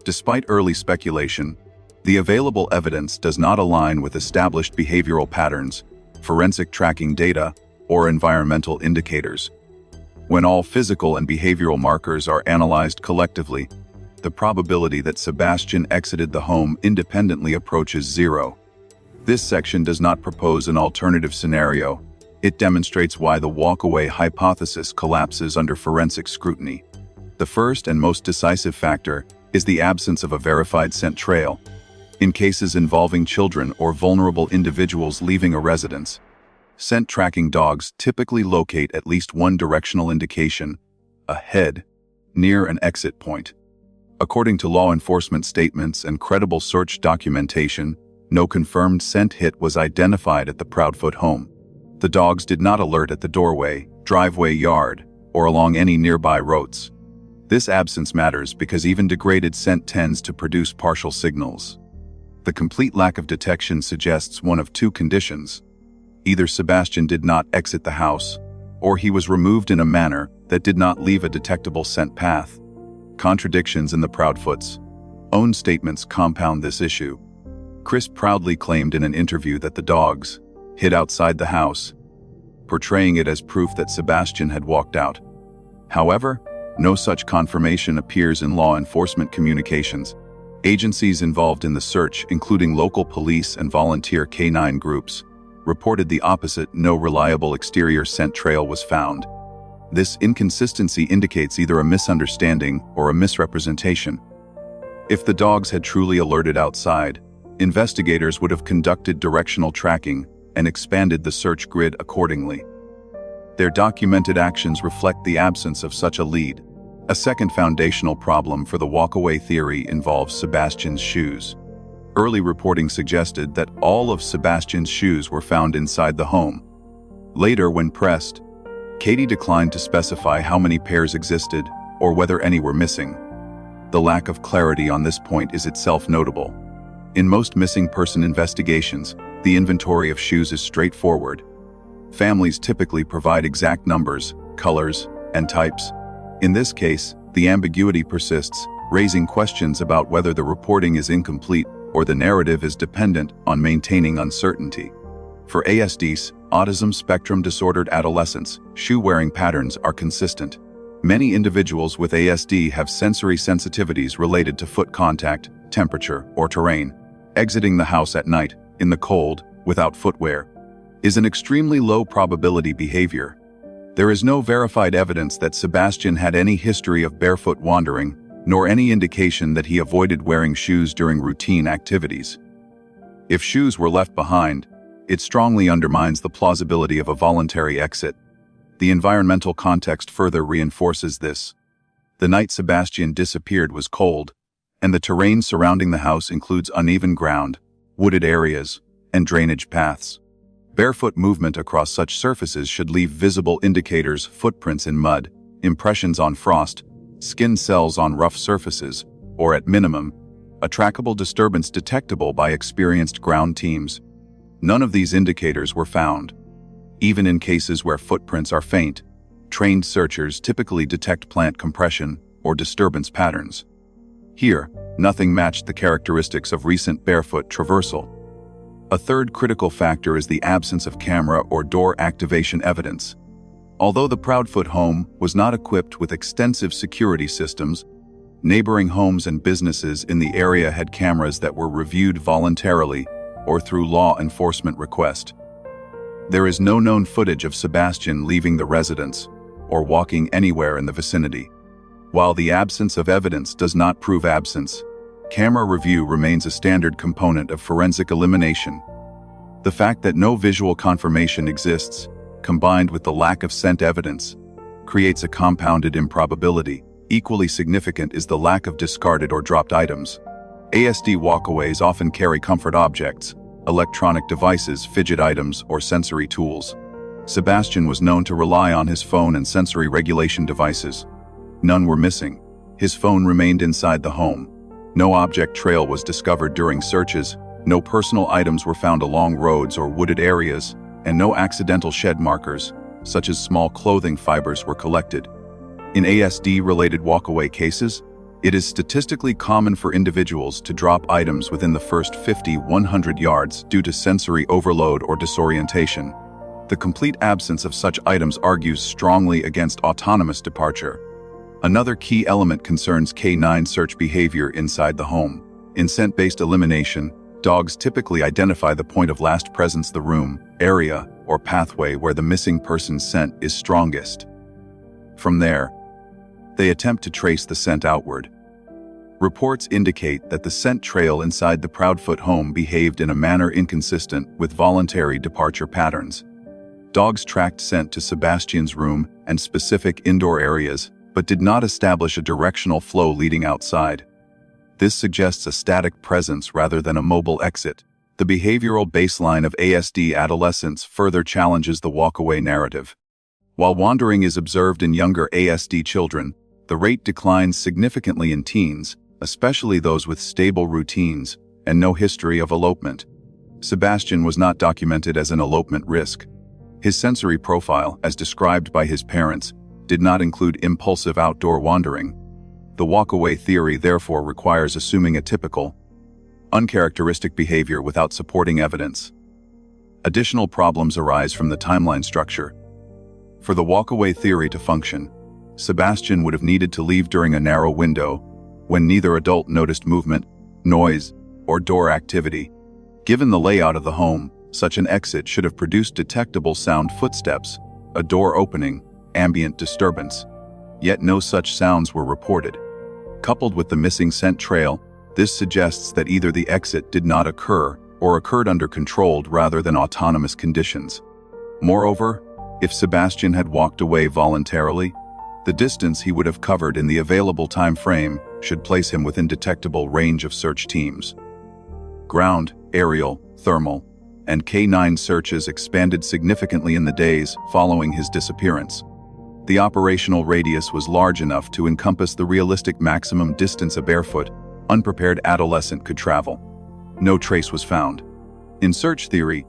[SPEAKER 3] Despite early speculation, the available evidence does not align with established behavioral patterns, forensic tracking data, or environmental indicators. When all physical and behavioral markers are analyzed collectively, the probability that Sebastian exited the home independently approaches zero. This section does not propose an alternative scenario. It demonstrates why the walkaway hypothesis collapses under forensic scrutiny. The first and most decisive factor is the absence of a verified scent trail. In cases involving children or vulnerable individuals leaving a residence, scent tracking dogs typically locate at least one directional indication, a head, near an exit point. According to law enforcement statements and credible search documentation, no confirmed scent hit was identified at the Proudfoot home. The dogs did not alert at the doorway, driveway, yard, or along any nearby roads. This absence matters because even degraded scent tends to produce partial signals. The complete lack of detection suggests one of two conditions. Either Sebastian did not exit the house, or he was removed in a manner that did not leave a detectable scent path. Contradictions in the Proudfoot's own statements compound this issue. Chris proudly claimed in an interview that the dogs hid outside the house, portraying it as proof that Sebastian had walked out. However, no such confirmation appears in law enforcement communications. Agencies involved in the search, including local police and volunteer canine groups, reported the opposite: no reliable exterior scent trail was found. This inconsistency indicates either a misunderstanding or a misrepresentation. If the dogs had truly alerted outside, investigators would have conducted directional tracking and expanded the search grid accordingly. Their documented actions reflect the absence of such a lead. A second foundational problem for the walkaway theory involves Sebastian's shoes. Early reporting suggested that all of Sebastian's shoes were found inside the home. Later, when pressed, Katie declined to specify how many pairs existed or whether any were missing. The lack of clarity on this point is itself notable. In most missing person investigations, the inventory of shoes is straightforward. Families typically provide exact numbers, colors, and types. In this case, the ambiguity persists, raising questions about whether the reporting is incomplete or the narrative is dependent on maintaining uncertainty. For ASDs, autism spectrum disordered adolescents, shoe-wearing patterns are consistent. Many individuals with ASD have sensory sensitivities related to foot contact, temperature, or terrain. Exiting the house at night, in the cold, without footwear, is an extremely low probability behavior. There is no verified evidence that Sebastian had any history of barefoot wandering, nor any indication that he avoided wearing shoes during routine activities. If shoes were left behind, it strongly undermines the plausibility of a voluntary exit. The environmental context further reinforces this. The night Sebastian disappeared was cold, and the terrain surrounding the house includes uneven ground, wooded areas, and drainage paths. Barefoot movement across such surfaces should leave visible indicators: footprints in mud, impressions on frost, skin cells on rough surfaces, or at minimum, a trackable disturbance detectable by experienced ground teams. None of these indicators were found. Even in cases where footprints are faint, trained searchers typically detect plant compression or disturbance patterns. Here, nothing matched the characteristics of recent barefoot traversal. A third critical factor is the absence of camera or door activation evidence. Although the Proudfoot home was not equipped with extensive security systems, neighboring homes and businesses in the area had cameras that were reviewed voluntarily or through law enforcement request. There is no known footage of Sebastian leaving the residence or walking anywhere in the vicinity. While the absence of evidence does not prove absence, camera review remains a standard component of forensic elimination. The fact that no visual confirmation exists, combined with the lack of scent evidence, creates a compounded improbability. Equally significant is the lack of discarded or dropped items. ASD walkaways often carry comfort objects, electronic devices, fidget items, or sensory tools. Sebastian was known to rely on his phone and sensory regulation devices. None were missing. His phone remained inside the home. No object trail was discovered during searches, No personal items were found along roads or wooded areas, and no accidental shed markers, such as small clothing fibers, were collected. In ASD-related walkaway cases, it is statistically common for individuals to drop items within the first 50-100 yards due to sensory overload or disorientation. The complete absence of such items argues strongly against autonomous departure. Another key element concerns canine search behavior inside the home. In scent-based elimination, dogs typically identify the point of last presence, the room, area, or pathway where the missing person's scent is strongest. From there, they attempt to trace the scent outward. Reports indicate that the scent trail inside the Proudfoot home behaved in a manner inconsistent with voluntary departure patterns. Dogs tracked scent to Sebastian's room and specific indoor areas, but did not establish a directional flow leading outside. This suggests a static presence rather than a mobile exit. The behavioral baseline of ASD adolescents further challenges the walkaway narrative. While wandering is observed in younger ASD children, the rate declines significantly in teens, especially those with stable routines and no history of elopement. Sebastian was not documented as an elopement risk. His sensory profile, as described by his parents, did not include impulsive outdoor wandering. The walkaway theory therefore requires assuming a typical, uncharacteristic behavior without supporting evidence. Additional problems arise from the timeline structure. For the walkaway theory to function, Sebastian would have needed to leave during a narrow window when neither adult noticed movement, noise, or door activity. Given the layout of the home, such an exit should have produced detectable sound: footsteps, a door opening, ambient disturbance. Yet no such sounds were reported. Coupled with the missing scent trail, this suggests that either the exit did not occur or occurred under controlled rather than autonomous conditions. Moreover, if Sebastian had walked away voluntarily, the distance he would have covered in the available time frame should place him within detectable range of search teams. Ground, aerial, thermal, and canine searches expanded significantly in the days following his disappearance. The operational radius was large enough to encompass the realistic maximum distance a barefoot, unprepared adolescent could travel. No trace was found. In search theory,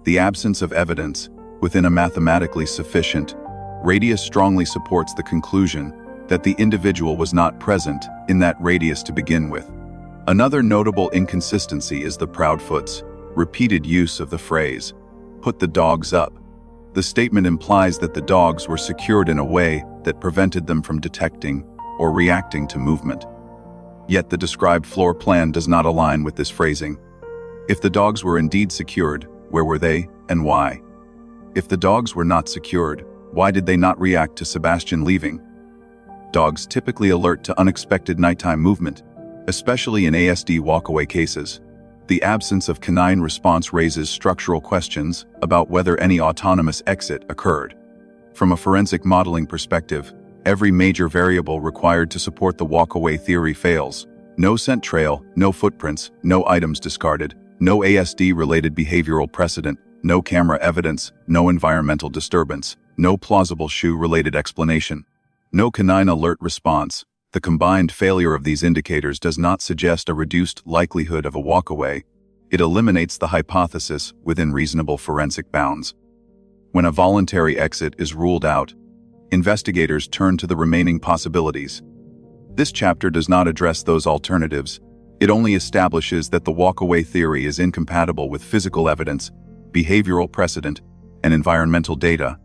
[SPEAKER 3] the absence of evidence within a mathematically sufficient radius strongly supports the conclusion that the individual was not present in that radius to begin with. Another notable inconsistency is the Proudfoot's repeated use of the phrase, "put the dogs up." The statement implies that the dogs were secured in a way that prevented them from detecting or reacting to movement. Yet the described floor plan does not align with this phrasing. If the dogs were indeed secured, where were they and why? If the dogs were not secured, why did they not react to Sebastian leaving? Dogs typically alert to unexpected nighttime movement, especially in ASD walkaway cases. The absence of canine response raises structural questions about whether any autonomous exit occurred. From a forensic modeling perspective, every major variable required to support the walkaway theory fails. No scent trail, no footprints, no items discarded, no ASD-related behavioral precedent, no camera evidence, no environmental disturbance, no plausible shoe-related explanation, no canine alert response. The combined failure of these indicators does not suggest a reduced likelihood of a walkaway. It eliminates the hypothesis within reasonable forensic bounds. When a voluntary exit is ruled out, investigators turn to the remaining possibilities. This chapter does not address those alternatives. It only establishes that the walkaway theory is incompatible with physical evidence, behavioral precedent, and environmental data.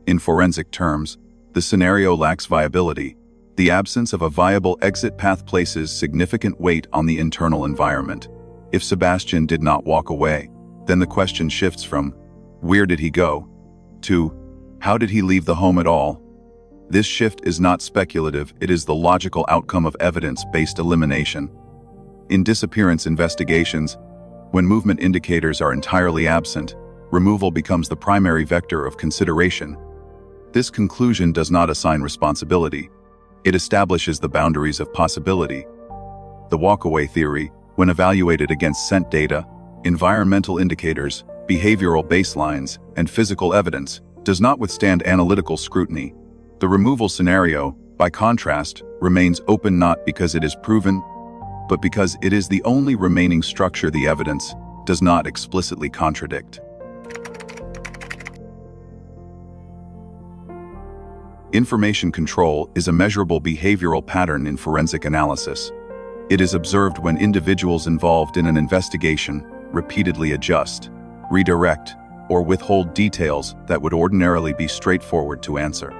[SPEAKER 3] In forensic terms, the scenario lacks viability. The absence of a viable exit path places significant weight on the internal environment. If Sebastian did not walk away, then the question shifts from, where did he go, to, how did he leave the home at all? This shift is not speculative, it is the logical outcome of evidence-based elimination. In disappearance investigations, when movement indicators are entirely absent, removal becomes the primary vector of consideration. This conclusion does not assign responsibility. It establishes the boundaries of possibility. The walkaway theory, when evaluated against scent data, environmental indicators, behavioral baselines, and physical evidence, does not withstand analytical scrutiny. The removal scenario, by contrast, remains open not because it is proven, but because it is the only remaining structure the evidence does not explicitly contradict. Information control is a measurable behavioral pattern in forensic analysis. It is observed when individuals involved in an investigation repeatedly adjust, redirect, or withhold details that would ordinarily be straightforward to answer.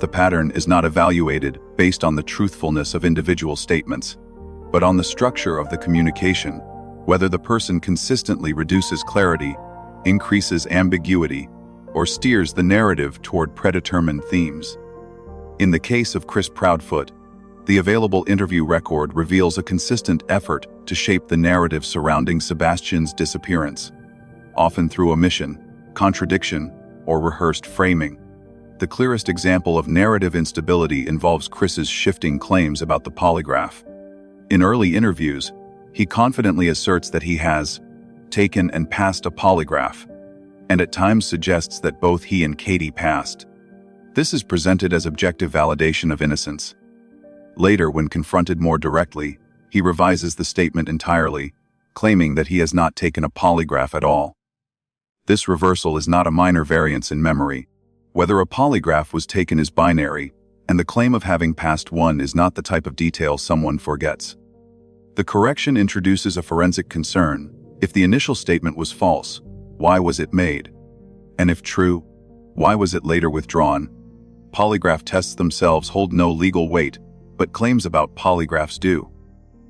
[SPEAKER 3] The pattern is not evaluated based on the truthfulness of individual statements, but on the structure of the communication, whether the person consistently reduces clarity, increases ambiguity, or steers the narrative toward predetermined themes. In the case of Chris Proudfoot, the available interview record reveals a consistent effort to shape the narrative surrounding Sebastian's disappearance, often through omission, contradiction, or rehearsed framing. The clearest example of narrative instability involves Chris's shifting claims about the polygraph. In early interviews, he confidently asserts that he has taken and passed a polygraph, and at times suggests that both he and Katie passed. This is presented as objective validation of innocence. Later, when confronted more directly, he revises the statement entirely, claiming that he has not taken a polygraph at all. This reversal is not a minor variance in memory. Whether a polygraph was taken is binary, and the claim of having passed one is not the type of detail someone forgets. The correction introduces a forensic concern. If the initial statement was false, why was it made? And if true, why was it later withdrawn? Polygraph tests themselves hold no legal weight, but claims about polygraphs do.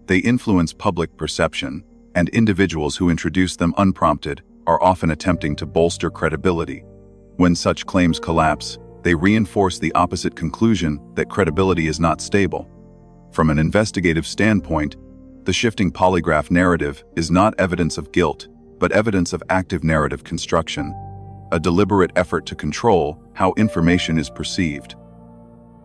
[SPEAKER 3] They influence public perception, and individuals who introduce them unprompted are often attempting to bolster credibility. When such claims collapse, they reinforce the opposite conclusion that credibility is not stable. From an investigative standpoint, the shifting polygraph narrative is not evidence of guilt, but evidence of active narrative construction, a deliberate effort to control how information is perceived.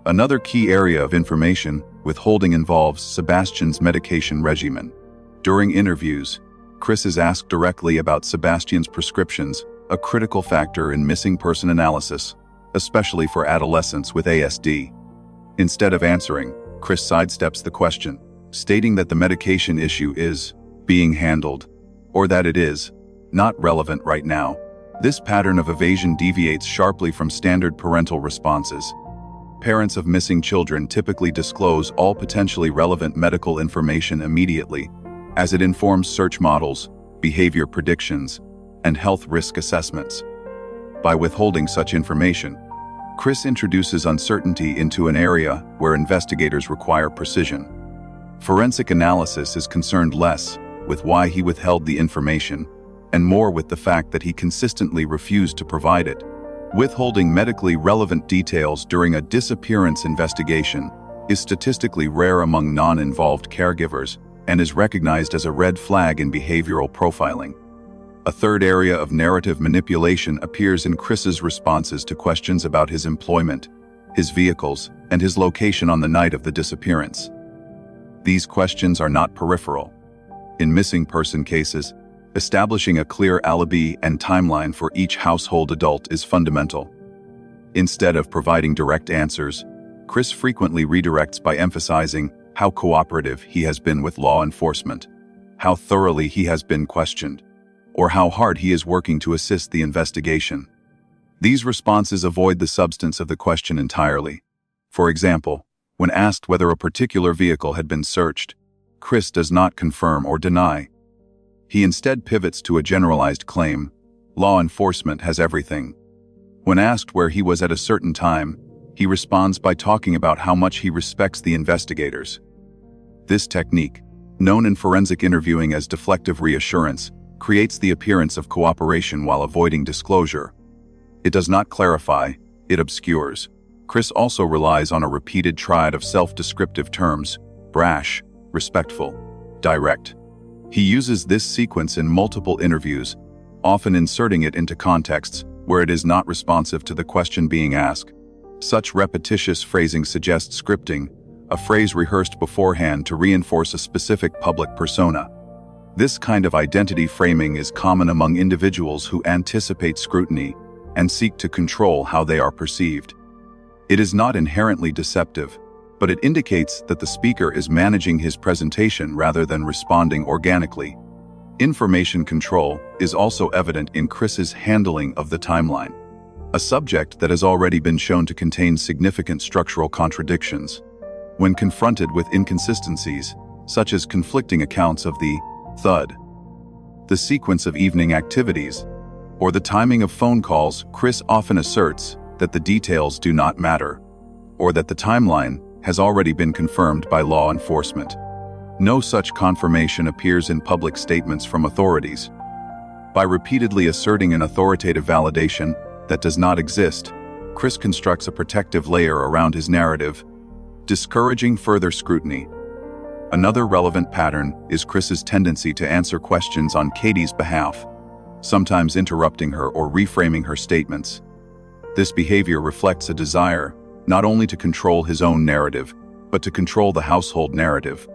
[SPEAKER 3] Another key area of information withholding involves Sebastian's medication regimen. During interviews, Chris is asked directly about Sebastian's prescriptions, a critical factor in missing person analysis, especially for adolescents with ASD. Instead of answering, Chris sidesteps the question, stating that the medication issue is being handled, or that it is not relevant right now. This pattern of evasion deviates sharply from standard parental responses. Parents of missing children typically disclose all potentially relevant medical information immediately, as it informs search models, behavior predictions, and health risk assessments. By withholding such information, Chris introduces uncertainty into an area where investigators require precision. Forensic analysis is concerned less with why he withheld the information and more with the fact that he consistently refused to provide it. Withholding medically relevant details during a disappearance investigation is statistically rare among non-involved caregivers and is recognized as a red flag in behavioral profiling. A third area of narrative manipulation appears in Chris's responses to questions about his employment, his vehicles, and his location on the night of the disappearance. These questions are not peripheral. In missing person cases, establishing a clear alibi and timeline for each household adult is fundamental. Instead of providing direct answers, Chris frequently redirects by emphasizing how cooperative he has been with law enforcement, how thoroughly he has been questioned, or how hard he is working to assist the investigation. These responses avoid the substance of the question entirely. For example, when asked whether a particular vehicle had been searched, Chris does not confirm or deny. He instead pivots to a generalized claim: law enforcement has everything. When asked where he was at a certain time, he responds by talking about how much he respects the investigators. This technique, known in forensic interviewing as deflective reassurance, creates the appearance of cooperation while avoiding disclosure. It does not clarify, it obscures. Chris also relies on a repeated triad of self-descriptive terms: brash, respectful, direct. He uses this sequence in multiple interviews, often inserting it into contexts where it is not responsive to the question being asked. Such repetitious phrasing suggests scripting, a phrase rehearsed beforehand to reinforce a specific public persona. This kind of identity framing is common among individuals who anticipate scrutiny and seek to control how they are perceived. It is not inherently deceptive, but it indicates that the speaker is managing his presentation rather than responding organically. Information control is also evident in Chris's handling of the timeline, a subject that has already been shown to contain significant structural contradictions. When confronted with inconsistencies, such as conflicting accounts of the thud, the sequence of evening activities, or the timing of phone calls, Chris often asserts that the details do not matter, or that the timeline has already been confirmed by law enforcement. No such confirmation appears in public statements from authorities. By repeatedly asserting an authoritative validation that does not exist, Chris constructs a protective layer around his narrative, discouraging further scrutiny. Another relevant pattern is Chris's tendency to answer questions on Katie's behalf, sometimes interrupting her or reframing her statements. This behavior reflects a desire not only to control his own narrative, but to control the household narrative.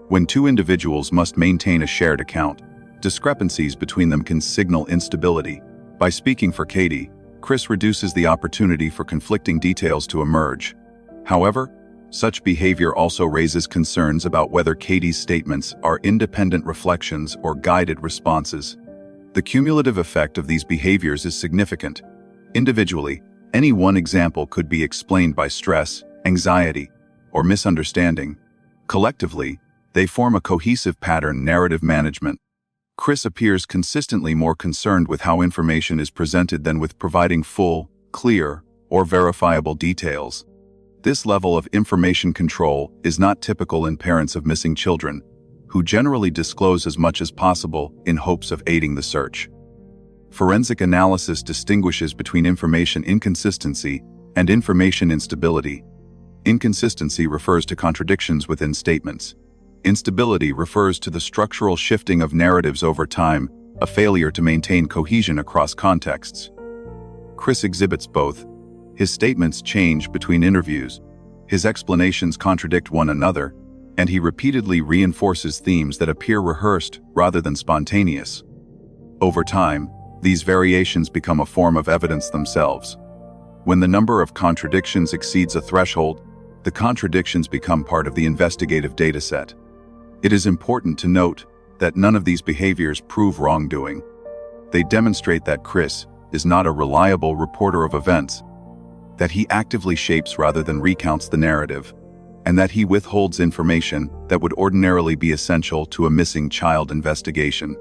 [SPEAKER 3] When two individuals must maintain a shared account, discrepancies between them can signal instability. By speaking for Katie, Chris reduces the opportunity for conflicting details to emerge. However, such behavior also raises concerns about whether Katie's statements are independent reflections or guided responses. The cumulative effect of these behaviors is significant. Individually, any one example could be explained by stress, anxiety, or misunderstanding. Collectively, they form a cohesive pattern: narrative management. Chris appears consistently more concerned with how information is presented than with providing full, clear, or verifiable details. This level of information control is not typical in parents of missing children, who generally disclose as much as possible in hopes of aiding the search. Forensic analysis distinguishes between information inconsistency and information instability. Inconsistency refers to contradictions within statements. Instability refers to the structural shifting of narratives over time, a failure to maintain cohesion across contexts. Chris exhibits both. His statements change between interviews, his explanations contradict one another, and he repeatedly reinforces themes that appear rehearsed rather than spontaneous. Over time, these variations become a form of evidence themselves. When the number of contradictions exceeds a threshold, the contradictions become part of the investigative dataset. It is important to note that none of these behaviors prove wrongdoing. They demonstrate that Chris is not a reliable reporter of events, that he actively shapes rather than recounts the narrative, and that he withholds information that would ordinarily be essential to a missing child investigation.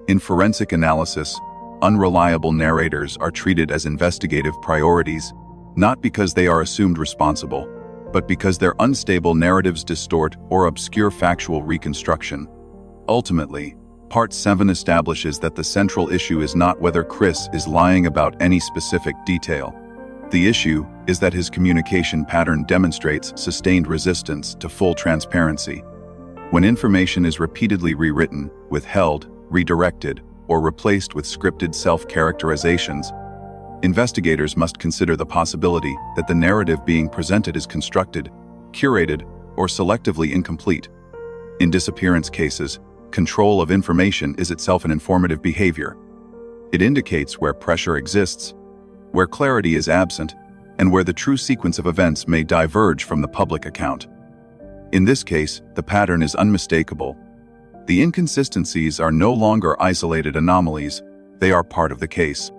[SPEAKER 3] In forensic analysis, unreliable narrators are treated as investigative priorities, not because they are assumed responsible, but because their unstable narratives distort or obscure factual reconstruction. Ultimately, Part 7 establishes that the central issue is not whether Chris is lying about any specific detail. The issue is that his communication pattern demonstrates sustained resistance to full transparency. When information is repeatedly rewritten, withheld, redirected, or replaced with scripted self-characterizations, investigators must consider the possibility that the narrative being presented is constructed, curated, or selectively incomplete. In disappearance cases, control of information is itself an informative behavior. It indicates where pressure exists, where clarity is absent, and where the true sequence of events may diverge from the public account. In this case, the pattern is unmistakable. The inconsistencies are no longer isolated anomalies, they are part of the case.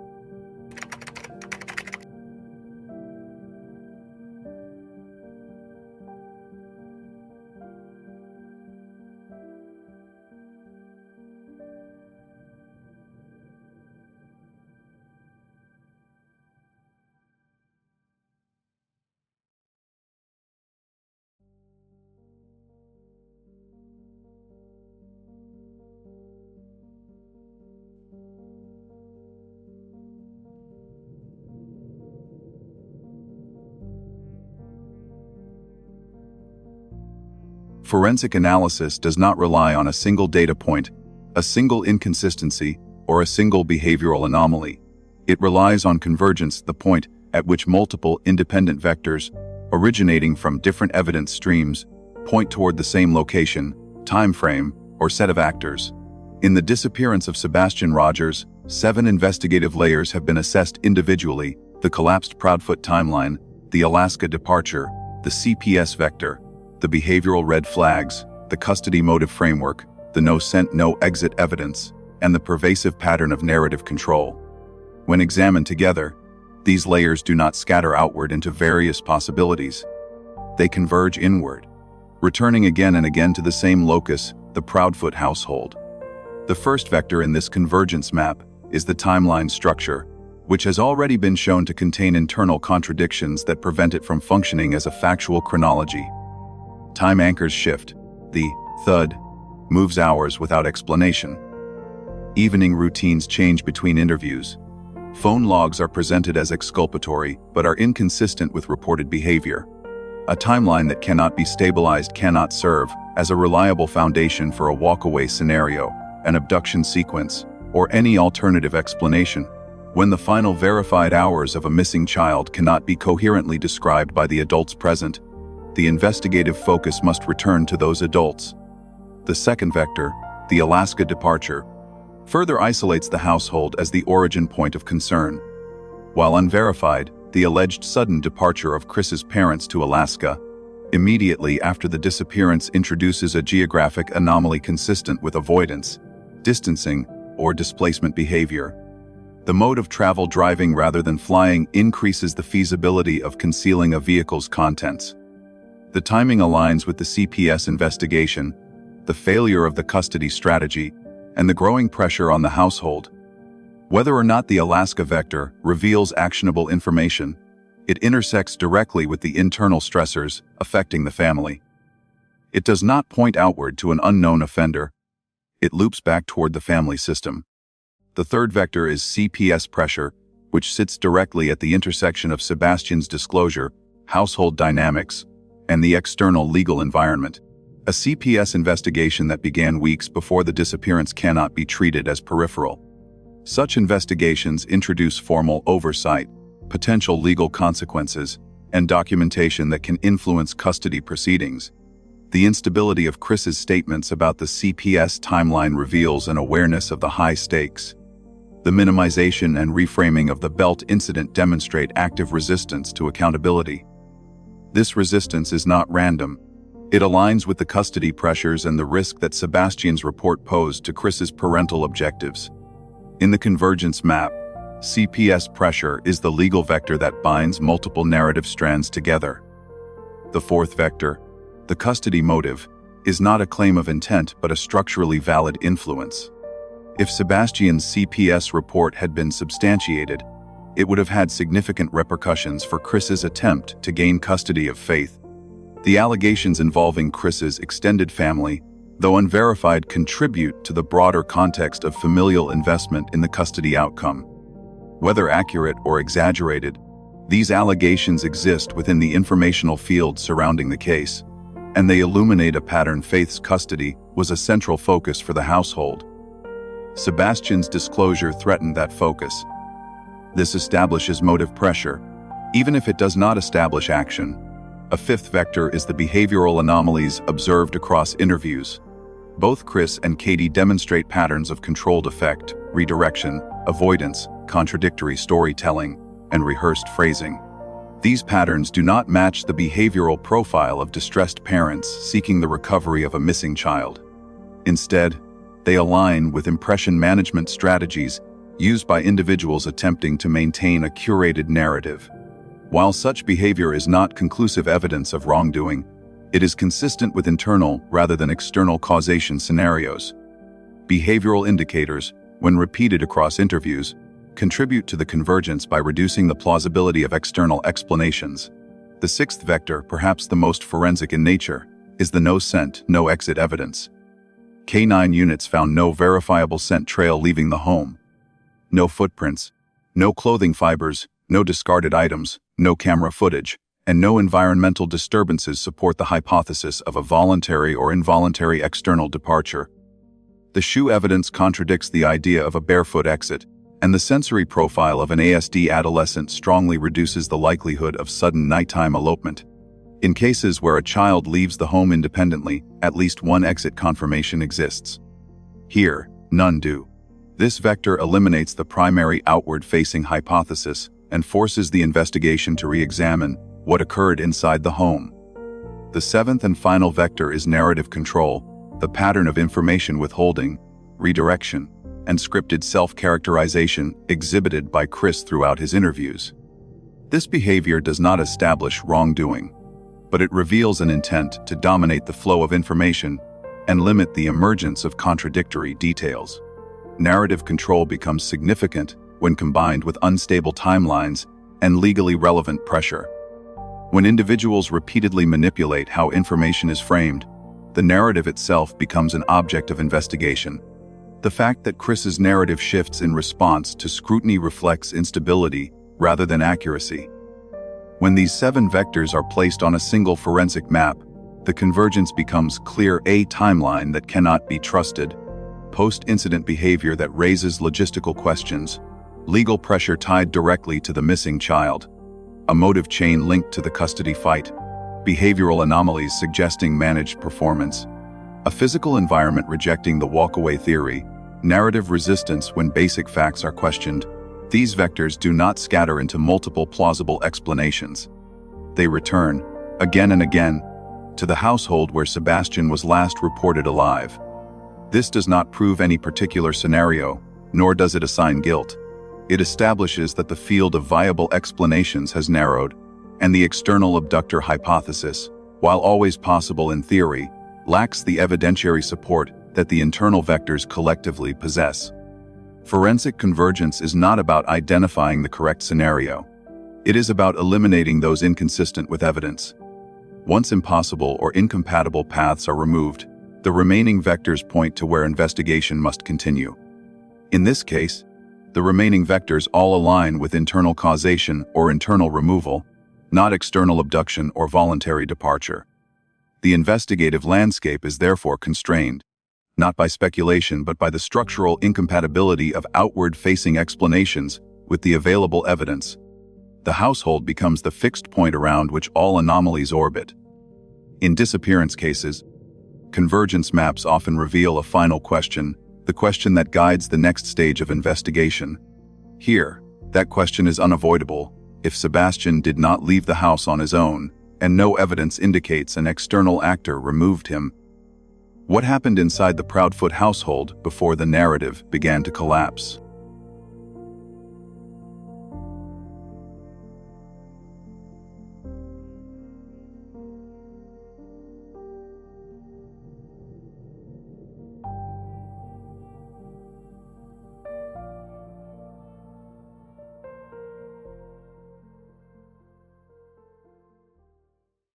[SPEAKER 3] Forensic analysis does not rely on a single data point, a single inconsistency, or a single behavioral anomaly. It relies on convergence, the point at which multiple independent vectors, originating from different evidence streams, point toward the same location, time frame, or set of actors. In the disappearance of Sebastian Rogers, 7 investigative layers have been assessed individually: the collapsed Proudfoot timeline, the Alaska departure, The CPS vector, the behavioral red flags, the custody motive framework, the no scent, no exit evidence, and the pervasive pattern of narrative control. When examined together, these layers do not scatter outward into various possibilities. They converge inward, returning again and again to the same locus, the Proudfoot household. The first vector in this convergence map is the timeline structure, which has already been shown to contain internal contradictions that prevent it from functioning as a factual chronology. Time anchors shift. The thud moves hours without explanation. Evening routines change between interviews. Phone logs are presented as exculpatory, but are inconsistent with reported behavior. A timeline that cannot be stabilized cannot serve as a reliable foundation for a walkaway scenario, an abduction sequence, or any alternative explanation. When the final verified hours of a missing child cannot be coherently described by the adults present, the investigative focus must return to those adults. The second vector, the Alaska departure, further isolates the household as the origin point of concern. While unverified, the alleged sudden departure of Chris's parents to Alaska, immediately after the disappearance, introduces a geographic anomaly consistent with avoidance, distancing, or displacement behavior. The mode of travel, driving rather than flying, increases the feasibility of concealing a vehicle's contents. The timing aligns with the CPS investigation, the failure of the custody strategy, and the growing pressure on the household. Whether or not the Alaska vector reveals actionable information, it intersects directly with the internal stressors affecting the family. It does not point outward to an unknown offender. It loops back toward the family system. The third vector is CPS pressure, which sits directly at the intersection of Sebastian's disclosure, household dynamics, and the external legal environment. A CPS investigation that began weeks before the disappearance cannot be treated as peripheral. Such investigations introduce formal oversight, potential legal consequences, and documentation that can influence custody proceedings. The instability of Chris's statements about the CPS timeline reveals an awareness of the high stakes. The minimization and reframing of the Belt incident demonstrate active resistance to accountability. This resistance is not random. It aligns with the custody pressures and the risk that Sebastian's report posed to Chris's parental objectives. In the convergence map, CPS pressure is the legal vector that binds multiple narrative strands together. The fourth vector, the custody motive, is not a claim of intent but a structurally valid influence. If Sebastian's CPS report had been substantiated, it would have had significant repercussions for Chris's attempt to gain custody of Faith. The allegations involving Chris's extended family, though unverified, contribute to the broader context of familial investment in the custody outcome. Whether accurate or exaggerated, these allegations exist within the informational field surrounding the case, and they illuminate a pattern. Faith's custody was a central focus for the household. Sebastian's disclosure threatened that focus. This establishes motive pressure, even if it does not establish action. A fifth vector is the behavioral anomalies observed across interviews. Both Chris and Katie demonstrate patterns of controlled effect, redirection, avoidance, contradictory storytelling, and rehearsed phrasing. These patterns do not match the behavioral profile of distressed parents seeking the recovery of a missing child. Instead, they align with impression management strategies used by individuals attempting to maintain a curated narrative. While such behavior is not conclusive evidence of wrongdoing, it is consistent with internal rather than external causation scenarios. Behavioral indicators, when repeated across interviews, contribute to the convergence by reducing the plausibility of external explanations. The sixth vector, perhaps the most forensic in nature, is the no scent, no exit evidence. K9 units found no verifiable scent trail leaving the home. No footprints, no clothing fibers, no discarded items, no camera footage, and no environmental disturbances support the hypothesis of a voluntary or involuntary external departure. The shoe evidence contradicts the idea of a barefoot exit, and the sensory profile of an ASD adolescent strongly reduces the likelihood of sudden nighttime elopement. In cases where a child leaves the home independently, at least one exit confirmation exists. Here, none do. This vector eliminates the primary outward-facing hypothesis and forces the investigation to re-examine what occurred inside the home. The seventh and final vector is narrative control, the pattern of information withholding, redirection, and scripted self-characterization exhibited by Chris throughout his interviews. This behavior does not establish wrongdoing, but it reveals an intent to dominate the flow of information and limit the emergence of contradictory details. Narrative control becomes significant when combined with unstable timelines and legally relevant pressure. When individuals repeatedly manipulate how information is framed, the narrative itself becomes an object of investigation. The fact that Chris's narrative shifts in response to scrutiny reflects instability rather than accuracy. When these 7 vectors are placed on a single forensic map, the convergence becomes clear: a timeline that cannot be trusted, post-incident behavior that raises logistical questions, legal pressure tied directly to the missing child, a motive chain linked to the custody fight, behavioral anomalies suggesting managed performance, a physical environment rejecting the walkaway theory, narrative resistance when basic facts are questioned. These vectors do not scatter into multiple plausible explanations. They return, again and again, to the household where Sebastian was last reported alive. This does not prove any particular scenario, nor does it assign guilt. It establishes that the field of viable explanations has narrowed, and the external abductor hypothesis, while always possible in theory, lacks the evidentiary support that the internal vectors collectively possess. Forensic convergence is not about identifying the correct scenario. It is about eliminating those inconsistent with evidence. Once impossible or incompatible paths are removed, the remaining vectors point to where investigation must continue. In this case, the remaining vectors all align with internal causation or internal removal, not external abduction or voluntary departure. The investigative landscape is therefore constrained, not by speculation but by the structural incompatibility of outward-facing explanations with the available evidence. The household becomes the fixed point around which all anomalies orbit. In disappearance cases, convergence maps often reveal a final question, the question that guides the next stage of investigation. Here, that question is unavoidable if Sebastian did not leave the house on his own, and no evidence indicates an external actor removed him. What happened inside the Proudfoot household before the narrative began to collapse?